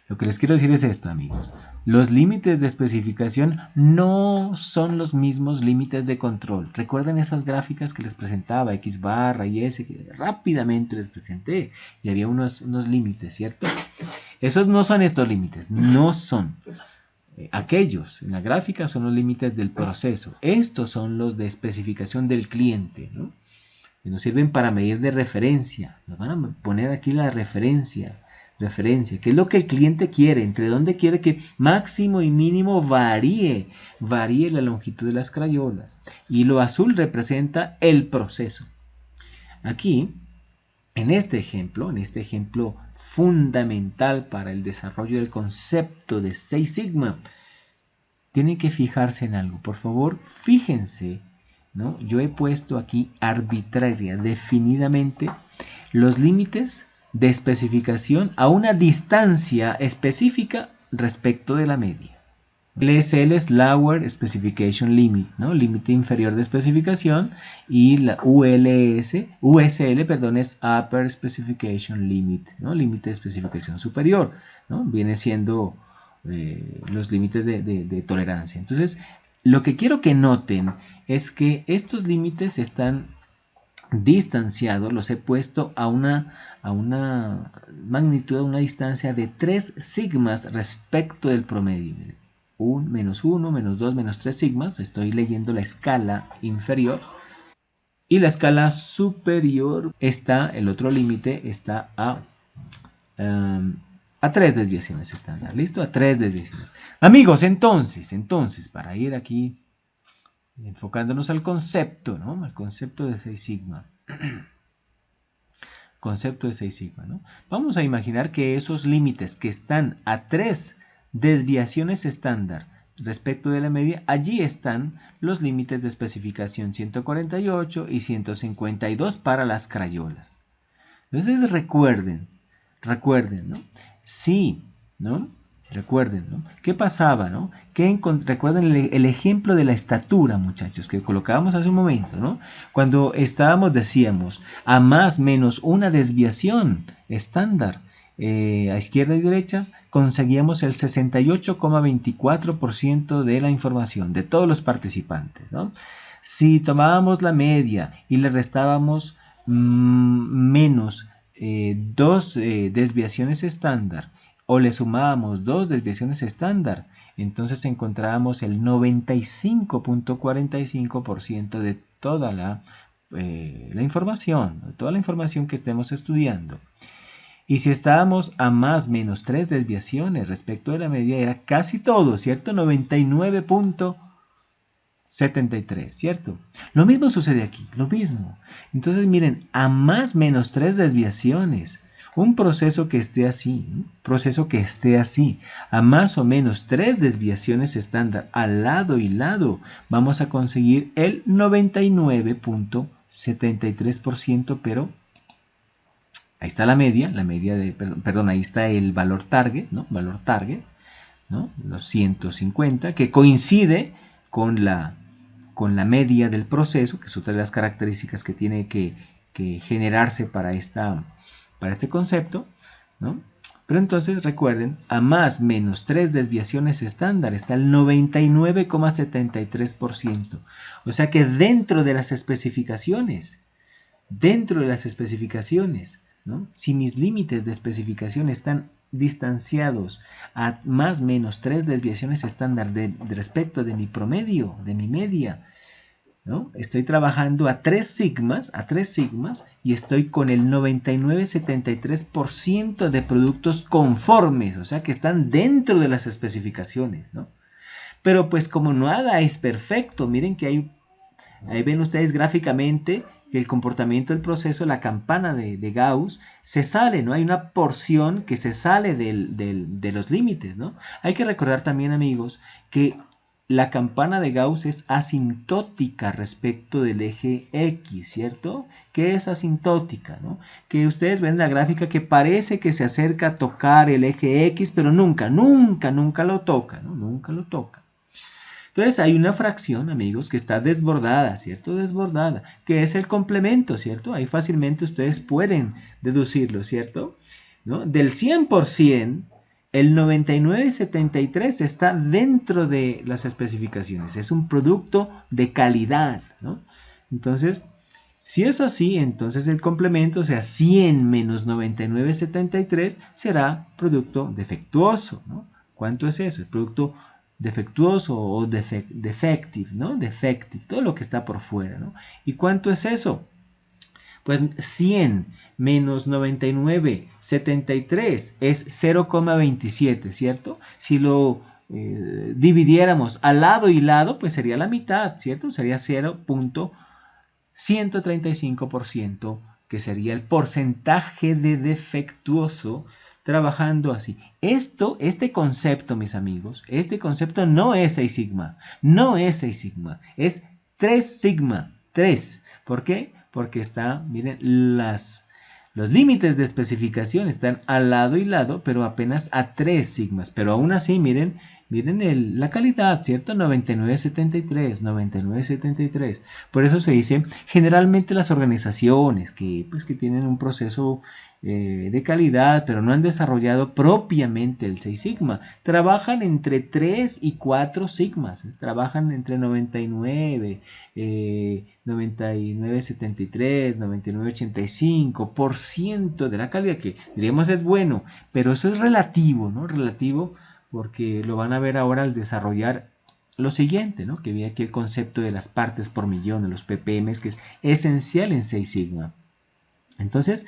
Lo que les quiero decir es esto, amigos. Los límites de especificación no son los mismos límites de control. Recuerden esas gráficas que les presentaba, X barra y S, que rápidamente les presenté. Y había unos límites, ¿cierto? Esos no son estos límites, no son. Aquellos en la gráfica son los límites del proceso. Estos son los de especificación del cliente, ¿no? Que nos sirven para medir de referencia. Nos van a poner aquí la referencia, qué es lo que el cliente quiere, entre dónde quiere que máximo y mínimo varíe la longitud de las crayolas. Y lo azul representa el proceso. Aquí, en este ejemplo fundamental para el desarrollo del concepto de Six Sigma, tienen que fijarse en algo. Por favor, fíjense, ¿no? Yo he puesto aquí arbitraria, definidamente, los límites de especificación a una distancia específica respecto de la media. LSL es Lower Specification Limit, ¿no? Límite inferior de especificación, y la USL, perdón, es Upper Specification Limit, ¿no? Límite de especificación superior, ¿no? Viene siendo los límites de tolerancia. Entonces, lo que quiero que noten es que estos límites están distanciados, los he puesto a una magnitud, a una distancia de 3 sigmas respecto del promedio. Menos 1, menos 2, menos 3 sigmas. Estoy leyendo la escala inferior. Y la escala superior el otro límite está a 3 desviaciones estándar. ¿Listo? A 3 desviaciones. Amigos, entonces, para ir aquí enfocándonos al concepto, ¿no? Al concepto de 6 sigma. Concepto de 6 sigma, ¿no? Vamos a imaginar que esos límites que están a 3 desviaciones estándar respecto de la media, allí están los límites de especificación 148 y 152 para las crayolas. Entonces recuerden, ¿no? Sí, ¿no? Recuerden, ¿no? ¿Qué pasaba, no? Recuerden el ejemplo de la estatura, muchachos, que colocábamos hace un momento, ¿no? Cuando decíamos, a más menos una desviación estándar, a izquierda y derecha, conseguíamos el 68,24% de la información de todos los participantes, ¿no? Si tomábamos la media y le restábamos menos 2 desviaciones estándar, o le sumábamos 2 desviaciones estándar, entonces encontrábamos el 95,45% de toda la información, de toda la información que estemos estudiando. Y si estábamos a más menos 3 desviaciones respecto de la media, era casi todo, ¿cierto? 99,99%. 73, ¿cierto? Lo mismo sucede aquí, lo mismo. Entonces miren, a más menos 3 desviaciones, un proceso que esté así, a más o menos 3 desviaciones estándar al lado y lado, vamos a conseguir el 99.73%, pero ahí está la media de, perdón, ahí está el valor target, ¿no? Valor target, ¿no? Los 150, que coincide con la media del proceso, que es otra de las características que tiene que generarse para este concepto, ¿no? Pero entonces recuerden, a más menos 3 desviaciones estándar está el 99,73%. O sea que dentro de las especificaciones, ¿no? Si mis límites de especificación están distanciados a más o menos 3 desviaciones estándar de respecto de mi promedio, de mi media, ¿no? Estoy trabajando a 3 sigmas, y estoy con el 99,73% de productos conformes, o sea que están dentro de las especificaciones, ¿no? Pero pues como nada es perfecto, miren que ahí ven ustedes gráficamente que el comportamiento del proceso, la campana de Gauss, se sale, ¿no? Hay una porción que se sale de los límites, ¿no? Hay que recordar también, amigos, que la campana de Gauss es asintótica respecto del eje X, ¿cierto? Que es asintótica, ¿no? Que ustedes ven la gráfica que parece que se acerca a tocar el eje X, pero nunca lo toca, ¿no? Nunca lo toca. Entonces hay una fracción, amigos, que está desbordada, ¿cierto? Desbordada, que es el complemento, ¿cierto? Ahí fácilmente ustedes pueden deducirlo, ¿cierto? ¿No? Del 100%, el 99,73 está dentro de las especificaciones. Es un producto de calidad, ¿no? Entonces, si es así, entonces el complemento, o sea, 100 menos 99,73 será producto defectuoso, ¿no? ¿Cuánto es eso? El producto defectuoso o defective, ¿no? Defective, todo lo que está por fuera, ¿no? ¿Y cuánto es eso? Pues 100 menos 99,73 es 0,27, ¿cierto? Si lo dividiéramos al lado y lado, pues sería la mitad, ¿cierto? Sería 0,135%, que sería el porcentaje de defectuoso trabajando así. Este concepto, mis amigos, este concepto no es 6 sigma, no es 6 sigma, es 3 sigma, 3. ¿Por qué? Porque miren, los límites de especificación están al lado y lado, pero apenas a 3 sigmas. Pero aún así, miren la calidad, ¿cierto? 99,73. Por eso se dice, generalmente las organizaciones que tienen un proceso de calidad, pero no han desarrollado propiamente el 6 sigma, trabajan entre 3 y 4 sigmas, trabajan entre 99, 99,73, 99,85% de la calidad, que diríamos es bueno, pero eso es relativo, ¿no? Relativo, porque lo van a ver ahora al desarrollar lo siguiente, ¿no? Que vi aquí el concepto de las partes por millón, de los ppm, que es esencial en 6 sigma. Entonces,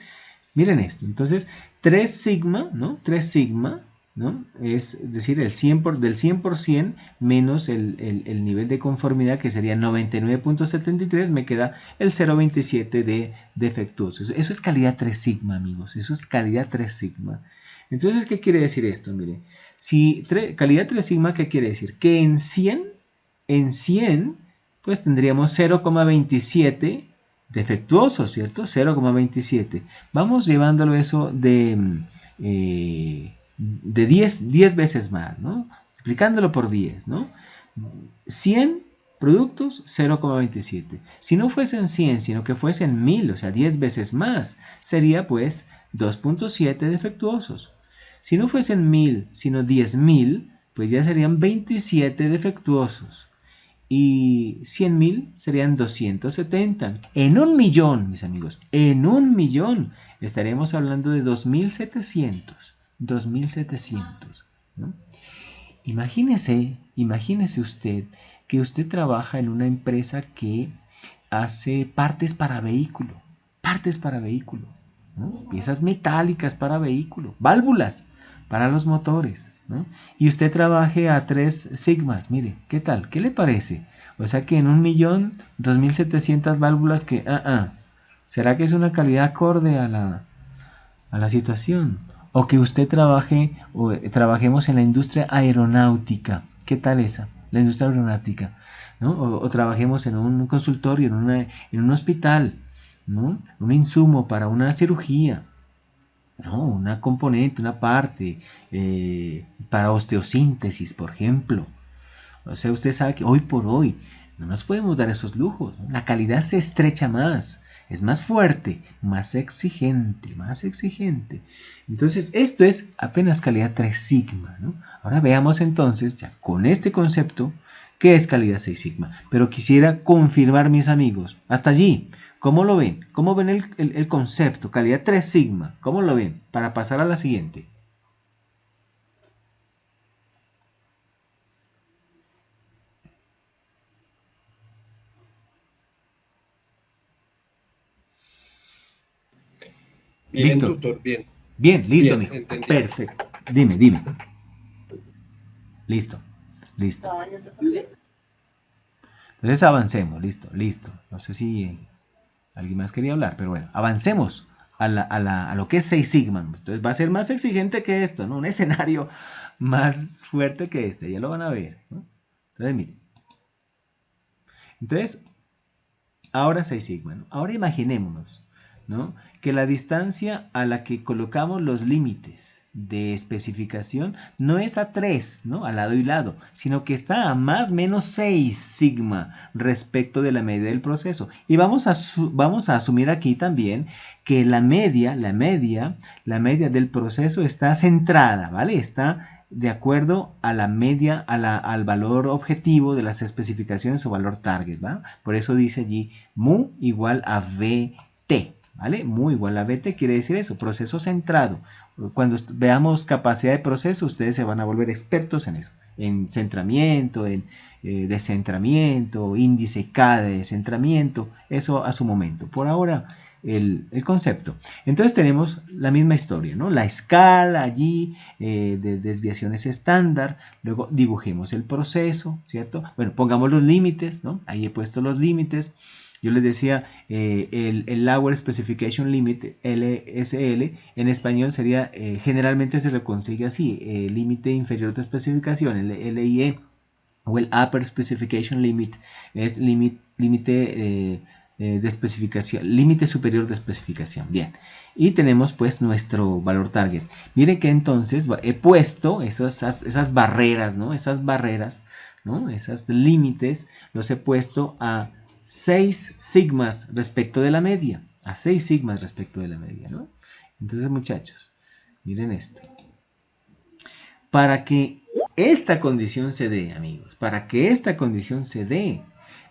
miren esto. Entonces, 3 sigma, ¿no? 3 sigma, ¿no? Es decir, del 100% menos el nivel de conformidad, que sería 99,73, me queda el 0,27 de defectuoso. Eso es calidad 3 sigma, amigos. Eso es calidad 3 sigma. Entonces, ¿qué quiere decir esto? Mire, si calidad 3 sigma, ¿qué quiere decir? Que en 100, pues tendríamos 0,27 defectuosos, ¿cierto? 0,27. Vamos llevándolo eso de 10 veces más, ¿no? Multiplicándolo por 10, ¿no? 100 productos, 0,27. Si no fuesen 100, sino que fuesen 1000, o sea, 10 veces más, sería pues 2,7 defectuosos. Si no fuesen 1000, sino 10.000, pues ya serían 27 defectuosos. Y 100.000 serían 270. En 1.000.000, mis amigos, en 1.000.000 estaremos hablando de 2.700. 2.700, ¿no? Imagínese usted que usted trabaja en una empresa que hace partes para vehículo, ¿no? Piezas metálicas para vehículo, válvulas para los motores, ¿no? Y usted trabaje a 3 sigmas, mire, ¿qué tal? ¿Qué le parece? O sea que en 1.000.000, 2.700 válvulas que, ¿será que es una calidad acorde a la situación? O que usted trabaje, o trabajemos en la industria aeronáutica, ¿qué tal esa? La industria aeronáutica, ¿no? O trabajemos en un consultorio, en un hospital, ¿no? Un insumo para una cirugía, ¿no? Una componente, una parte, para osteosíntesis, por ejemplo. O sea, usted sabe que hoy por hoy no nos podemos dar esos lujos, ¿no? La calidad se estrecha más, es más fuerte, más exigente, más exigente. Entonces, esto es apenas calidad 3 sigma, ¿no? Ahora veamos entonces, ya con este concepto, qué es calidad 6 sigma. Pero quisiera confirmar, mis amigos, hasta allí, ¿cómo lo ven? ¿Cómo ven el concepto? Calidad 3 sigma, ¿cómo lo ven? Para pasar a la siguiente. Bien, Víctor. tutor, bien. Bien, listo, Bien, mijo. entendido. Perfecto. Dime, dime. Listo, listo. Entonces avancemos, listo, listo. No sé si alguien más quería hablar, pero bueno, avancemos a lo que es 6 sigma. Entonces va a ser más exigente que esto, ¿no? Un escenario más fuerte que este, ya lo van a ver, ¿no? Entonces, miren. Entonces, ahora 6 sigma, ¿no? Ahora imaginémonos, ¿no? Que la distancia a la que colocamos los límites de especificación no es a 3, ¿no? Al lado y lado, sino que está a más o menos 6 sigma respecto de la media del proceso. Y vamos a asumir aquí también que la media del proceso está centrada, ¿vale? Está de acuerdo a la media, al valor objetivo de las especificaciones o valor target, ¿va? Por eso dice allí mu igual a VT, ¿vale? Mu igual a VT quiere decir eso, proceso centrado. Cuando veamos capacidad de proceso, ustedes se van a volver expertos en eso, en centramiento, en descentramiento, índice K de descentramiento, eso a su momento. Por ahora, el concepto. Entonces tenemos la misma historia, ¿no? La escala allí de desviaciones estándar, luego dibujemos el proceso, ¿cierto? Bueno, pongamos los límites, ¿no? Ahí he puesto los límites. Yo les decía, el Lower Specification Limit, LSL, en español sería, generalmente se lo consigue así, límite inferior de especificación, el LIE, o el Upper Specification Limit, es límite de especificación, límite superior de especificación. Bien, y tenemos pues nuestro valor target. Miren que entonces he puesto esas barreras, ¿no? Esas barreras, ¿no? Esos límites los he puesto a 6 sigmas respecto de la media. A 6 sigmas respecto de la media, ¿no? Entonces, muchachos, miren esto. Para que esta condición se dé, amigos, para que esta condición se dé,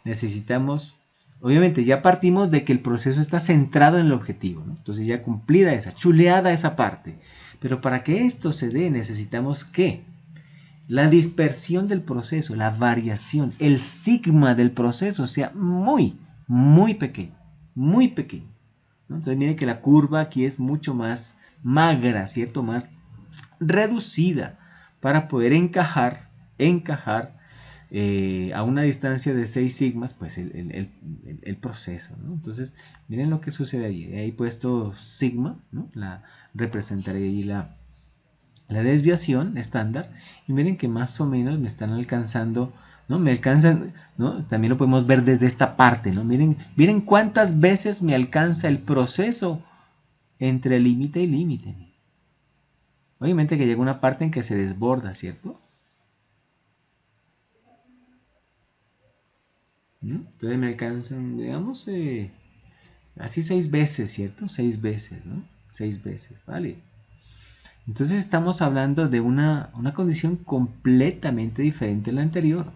necesitamos, obviamente ya partimos de que el proceso está centrado en el objetivo, ¿no? Entonces ya cumplida esa, chuleada esa parte. Pero para que esto se dé, necesitamos que la dispersión del proceso, la variación, el sigma del proceso sea muy, muy pequeño, muy pequeño, ¿no? Entonces miren que la curva aquí es mucho más magra, ¿cierto? Más reducida para poder encajar a una distancia de 6 sigmas pues el proceso, ¿no? Entonces miren lo que sucede allí. Ahí he puesto sigma, ¿no? Representaré ahí la desviación estándar y miren que más o menos me están alcanzando, ¿no? Me alcanzan, ¿no? También lo podemos ver desde esta parte, ¿no? Miren cuántas veces me alcanza el proceso entre límite y límite. Obviamente que llega una parte en que se desborda, ¿cierto? Entonces me alcanzan, digamos, así 6 veces, ¿cierto? 6 veces, ¿no? 6 veces, ¿vale? Entonces estamos hablando de una condición completamente diferente a la anterior.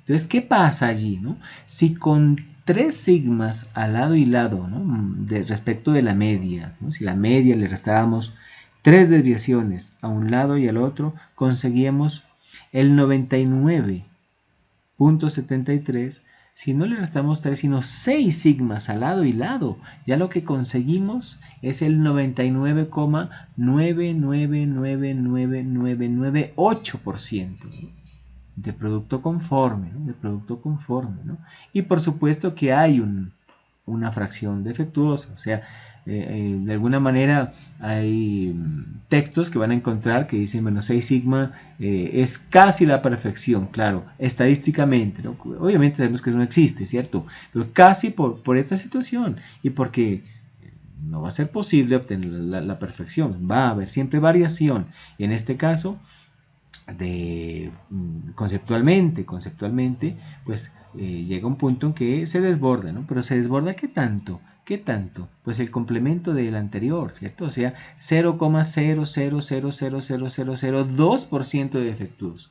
Entonces, ¿qué pasa allí, no? Si con 3 sigmas al lado y lado, ¿no? Respecto de la media, ¿no? Si la media le restábamos 3 desviaciones a un lado y al otro, conseguíamos el 99.73 Si no le restamos 3, sino 6 sigmas al lado y lado, ya lo que conseguimos es el 99,99999998% de producto conforme, ¿no? De producto conforme, ¿no? Y por supuesto que hay una fracción defectuosa, o sea, de alguna manera hay textos que van a encontrar que dicen, bueno, 6 sigma es casi la perfección, claro, estadísticamente, ¿no? Obviamente sabemos que eso no existe, ¿cierto? Pero casi por esta situación y porque no va a ser posible obtener la perfección, va a haber siempre variación, y en este caso, conceptualmente, pues llega un punto en que se desborda, ¿no? Pero se desborda ¿qué tanto? ¿Qué tanto? Pues el complemento del anterior, ¿cierto? O sea, 0,0000002% de defectuosos.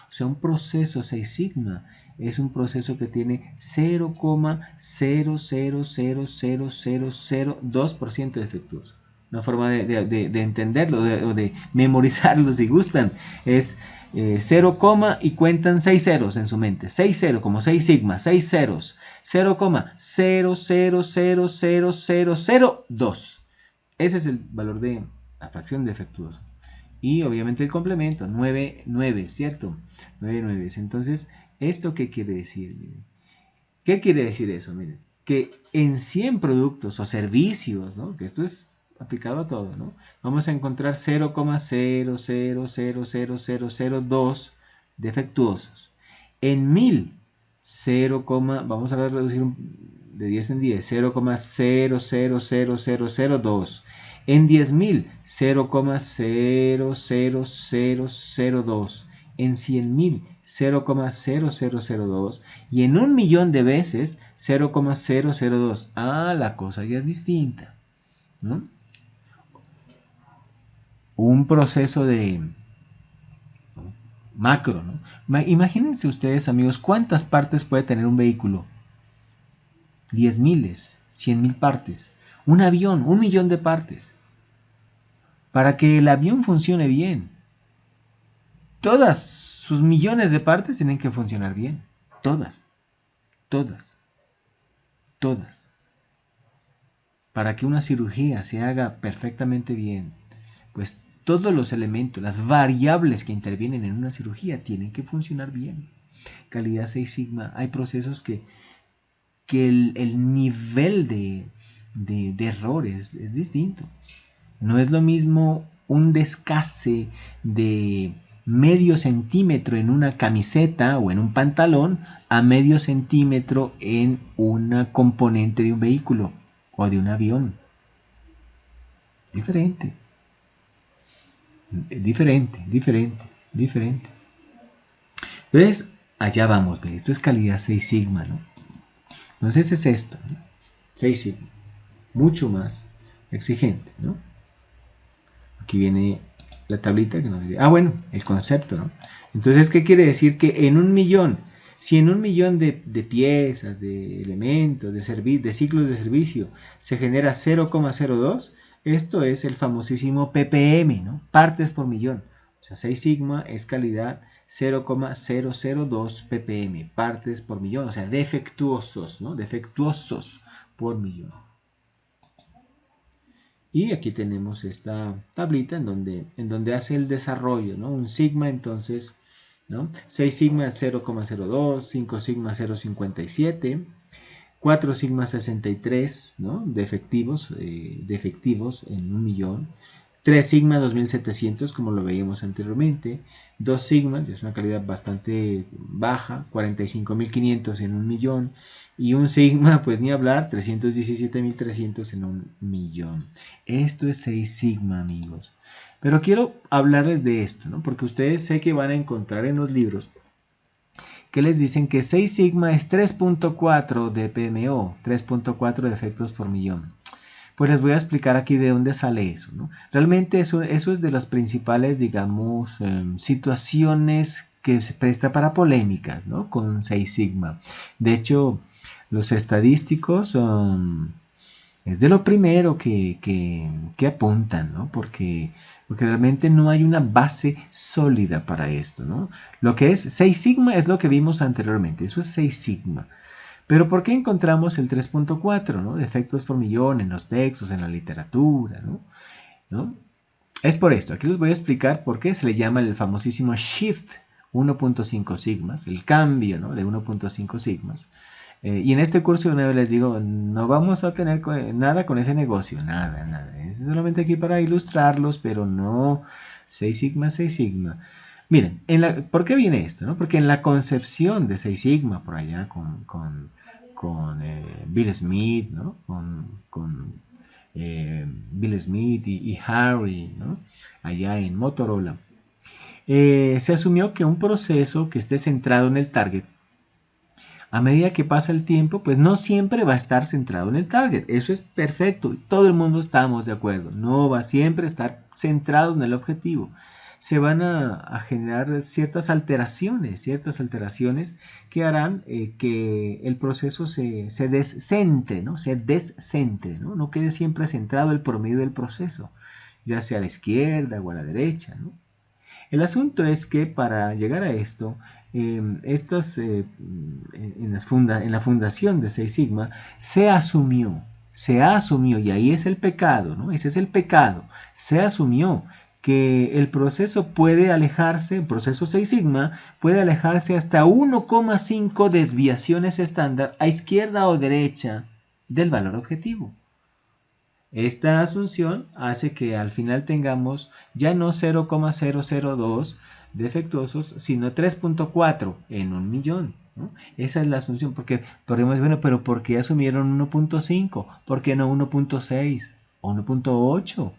O sea, un proceso 6 sigma es un proceso que tiene 0,0000002% de defectuosos. Una forma de entenderlo o de memorizarlo si gustan es 0, y cuentan 6 ceros en su mente. 6 ceros, como 6 sigma, 6 ceros. 0,0000002. Ese es el valor de la fracción defectuosa. Y obviamente el complemento, 9, 9, ¿cierto? 9, 9. Entonces, ¿esto qué quiere decir? Miren. ¿Qué quiere decir eso? Miren, que en 100 productos o servicios, ¿no? Que esto es aplicado a todo, ¿no? Vamos a encontrar 0,000002 defectuosos. En 1000, 0, vamos a reducir de 10 en 10, 0,000002. En 10.000, 0,00002. En 100.000, 0,0002. Y en 1.000.000 de veces, 0,002. Ah, la cosa ya es distinta, ¿no? Un proceso de macro, ¿no? Imagínense ustedes, amigos, cuántas partes puede tener un vehículo. 10.000, 100.000 partes. Un avión, 1.000.000 de partes. Para que el avión funcione bien, todas sus millones de partes tienen que funcionar bien. Todas, todas, todas. Para que una cirugía se haga perfectamente bien, pues todos los elementos, las variables que intervienen en una cirugía tienen que funcionar bien. Calidad 6 sigma, hay procesos que el nivel de errores es distinto. No es lo mismo un descase de medio centímetro en una camiseta o en un pantalón a medio centímetro en una componente de un vehículo o de un avión. Diferente. Diferente. Entonces, allá vamos. Esto es calidad 6 sigma, ¿no? Entonces es esto, ¿no? 6 sigma. Mucho más exigente, ¿no? Aquí viene la tablita que nos dice, bueno, el concepto, ¿no? Entonces, ¿qué quiere decir? Que en 1.000.000, si en 1.000.000 de piezas, de elementos, de ciclos de servicio, se genera 0,02, esto es el famosísimo ppm, ¿no? Partes por millón. O sea, 6 sigma es calidad 0,002 ppm, partes por millón, o sea, defectuosos, ¿no? Defectuosos por millón. Y aquí tenemos esta tablita en donde hace el desarrollo, ¿no? Un sigma, entonces, ¿no? 6 sigma 0,02, 5 sigma 0,57, 4 sigma 63, ¿no? Defectivos en 1.000.000. 3 sigma 2700, como lo veíamos anteriormente. 2 sigma, es una calidad bastante baja, 45.500 en 1.000.000. Y un sigma, pues ni hablar, 317.300 en 1.000.000. Esto es 6 sigma, amigos. Pero quiero hablarles de esto, ¿no? Porque ustedes sé que van a encontrar en los libros que les dicen que 6 sigma es 3.4 de PMO, 3.4 defectos por millón. Pues les voy a explicar aquí de dónde sale eso, ¿no? Realmente eso es de las principales, digamos, situaciones que se presta para polémicas, ¿no? Con 6 sigma. De hecho, los estadísticos es de lo primero que apuntan, ¿no? Porque realmente no hay una base sólida para esto, ¿no? Lo que es 6 sigma es lo que vimos anteriormente, eso es 6 sigma. Pero ¿por qué encontramos el 3.4, ¿no? Defectos por millón en los textos, en la literatura, ¿no? Es por esto, aquí les voy a explicar por qué se le llama el famosísimo Shift 1.5 sigmas, el cambio, ¿no? de 1.5 sigmas. Y en este curso de una vez les digo, no vamos a tener nada con ese negocio, nada. Es solamente aquí para ilustrarlos, pero no 6 sigma, 6 sigma. Miren, ¿por qué viene esto? ¿No? Porque en la concepción de 6 sigma, por allá con Bill Smith, ¿no? Con Bill Smith y Harry, ¿no? Allá en Motorola, se asumió que un proceso que esté centrado en el target, a medida que pasa el tiempo, pues no siempre va a estar centrado en el target. Eso es perfecto. Todo el mundo estamos de acuerdo. No va a siempre estar centrado en el objetivo. Se van a generar ciertas alteraciones que harán que el proceso se descentre, ¿no? Se descentre, ¿no? No quede siempre centrado el promedio del proceso, ya sea a la izquierda o a la derecha, ¿no? El asunto es que para llegar a esto, en la fundación de Seis Sigma, se asumió, y ahí es el pecado, ¿no? Ese es el pecado, se asumió que el proceso puede alejarse, el proceso 6 sigma puede alejarse hasta 1,5 desviaciones estándar a izquierda o derecha del valor objetivo. Esta asunción hace que al final tengamos ya no 0,002 defectuosos, sino 3.4 en un millón, ¿no? Esa es la asunción, porque podemos decir, bueno, pero ¿por qué asumieron 1.5? ¿Por qué no 1.6 o 1.8?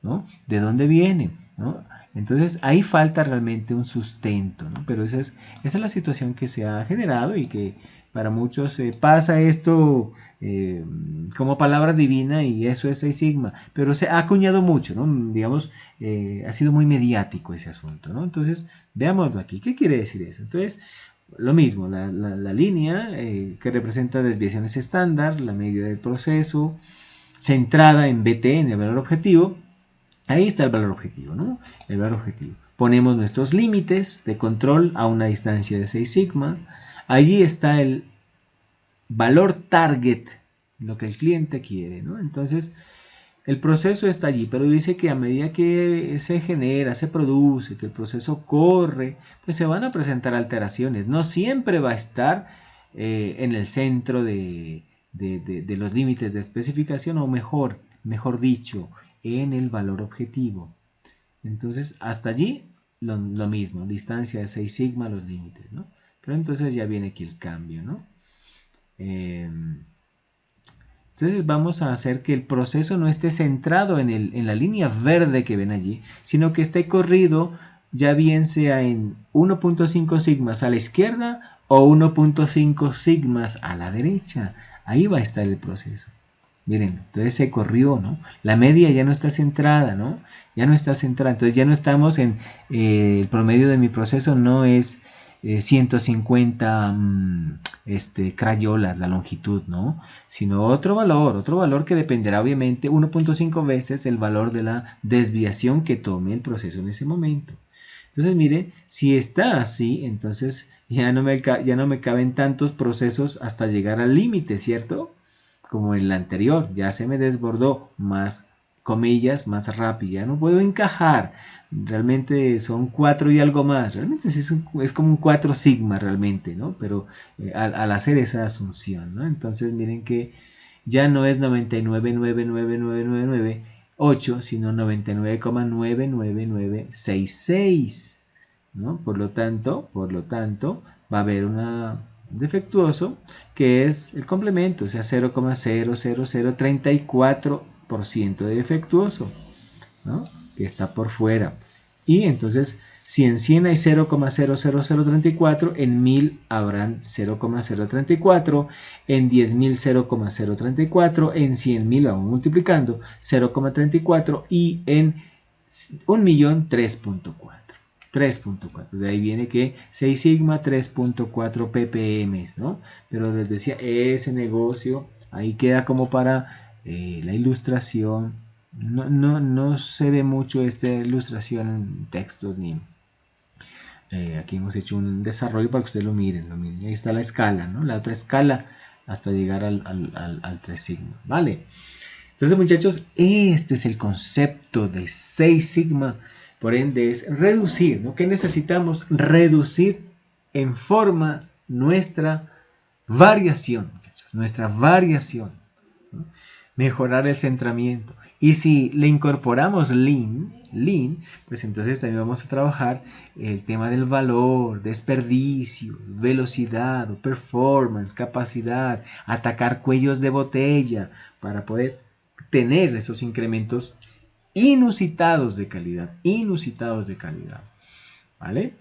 ¿No? ¿De dónde viene? ¿No? Entonces ahí falta realmente un sustento, ¿no? Pero esa es la situación que se ha generado y que para muchos pasa esto como palabra divina y eso es 6 sigma, pero se ha acuñado mucho, ¿no? Digamos, ha sido muy mediático ese asunto, ¿no? Entonces, veámoslo aquí. ¿Qué quiere decir eso? Entonces, lo mismo, la línea que representa desviaciones estándar, la medida del proceso, centrada en BT, en el valor objetivo. Ahí está el valor objetivo, ¿no? El valor objetivo. Ponemos nuestros límites de control a una distancia de 6 sigma. Allí está el valor target, lo que el cliente quiere, ¿no? Entonces, el proceso está allí, pero dice que a medida que se genera, se produce, que el proceso corre, pues se van a presentar alteraciones. No siempre va a estar en el centro de los límites de especificación, o mejor dicho, en el valor objetivo. Entonces, hasta allí lo mismo, distancia de 6 sigma, los límites, ¿no? Pero entonces ya viene aquí el cambio, ¿no? Entonces vamos a hacer que el proceso no esté centrado en la línea verde que ven allí, sino que esté corrido ya bien sea en 1.5 sigmas a la izquierda o 1.5 sigmas a la derecha. Ahí va a estar el proceso. Miren, entonces se corrió, ¿no? La media ya no está centrada, ¿no? Ya no está centrada. Entonces ya no estamos en el promedio de mi proceso, no es 150 crayolas la longitud, ¿no? Sino otro valor que dependerá obviamente 1.5 veces el valor de la desviación que tome el proceso en ese momento. Entonces, mire, si está así, entonces ya no me caben tantos procesos hasta llegar al límite, ¿cierto? Como el anterior, ya se me desbordó más comillas, más rápido, ya no puedo encajar, realmente son 4 y algo más, realmente es como un 4 sigma realmente, ¿no? Pero al hacer esa asunción, ¿no? Entonces miren que ya no es 99,99998, sino 99,99966, ¿no? Por lo tanto, va a haber una defectuoso que es el complemento, o sea, 0,00034% de defectuoso, ¿no? Que está por fuera. Y entonces, si en 100 hay 0,00034, en 1000 habrán 0,034, en 10.000 0,034, en 100.000 vamos multiplicando 0,34 y en 1.000.000 3.4. 3.4, de ahí viene que 6 sigma 3.4 ppm, ¿no? Pero les decía, ese negocio ahí queda como para la ilustración. No se ve mucho esta ilustración en textos ni aquí hemos hecho un desarrollo para que ustedes lo miren. Ahí está la escala, ¿no? La otra escala hasta llegar al 3 sigma, ¿vale? Entonces, muchachos, este es el concepto de 6 sigma. Por ende, es reducir, ¿no? ¿Qué necesitamos? Reducir en forma nuestra variación, muchachos, nuestra variación, ¿no? Mejorar el centramiento. Y si le incorporamos lean, pues entonces también vamos a trabajar el tema del valor, desperdicio, velocidad, performance, capacidad, atacar cuellos de botella para poder tener esos incrementos inusitados de calidad, ¿vale?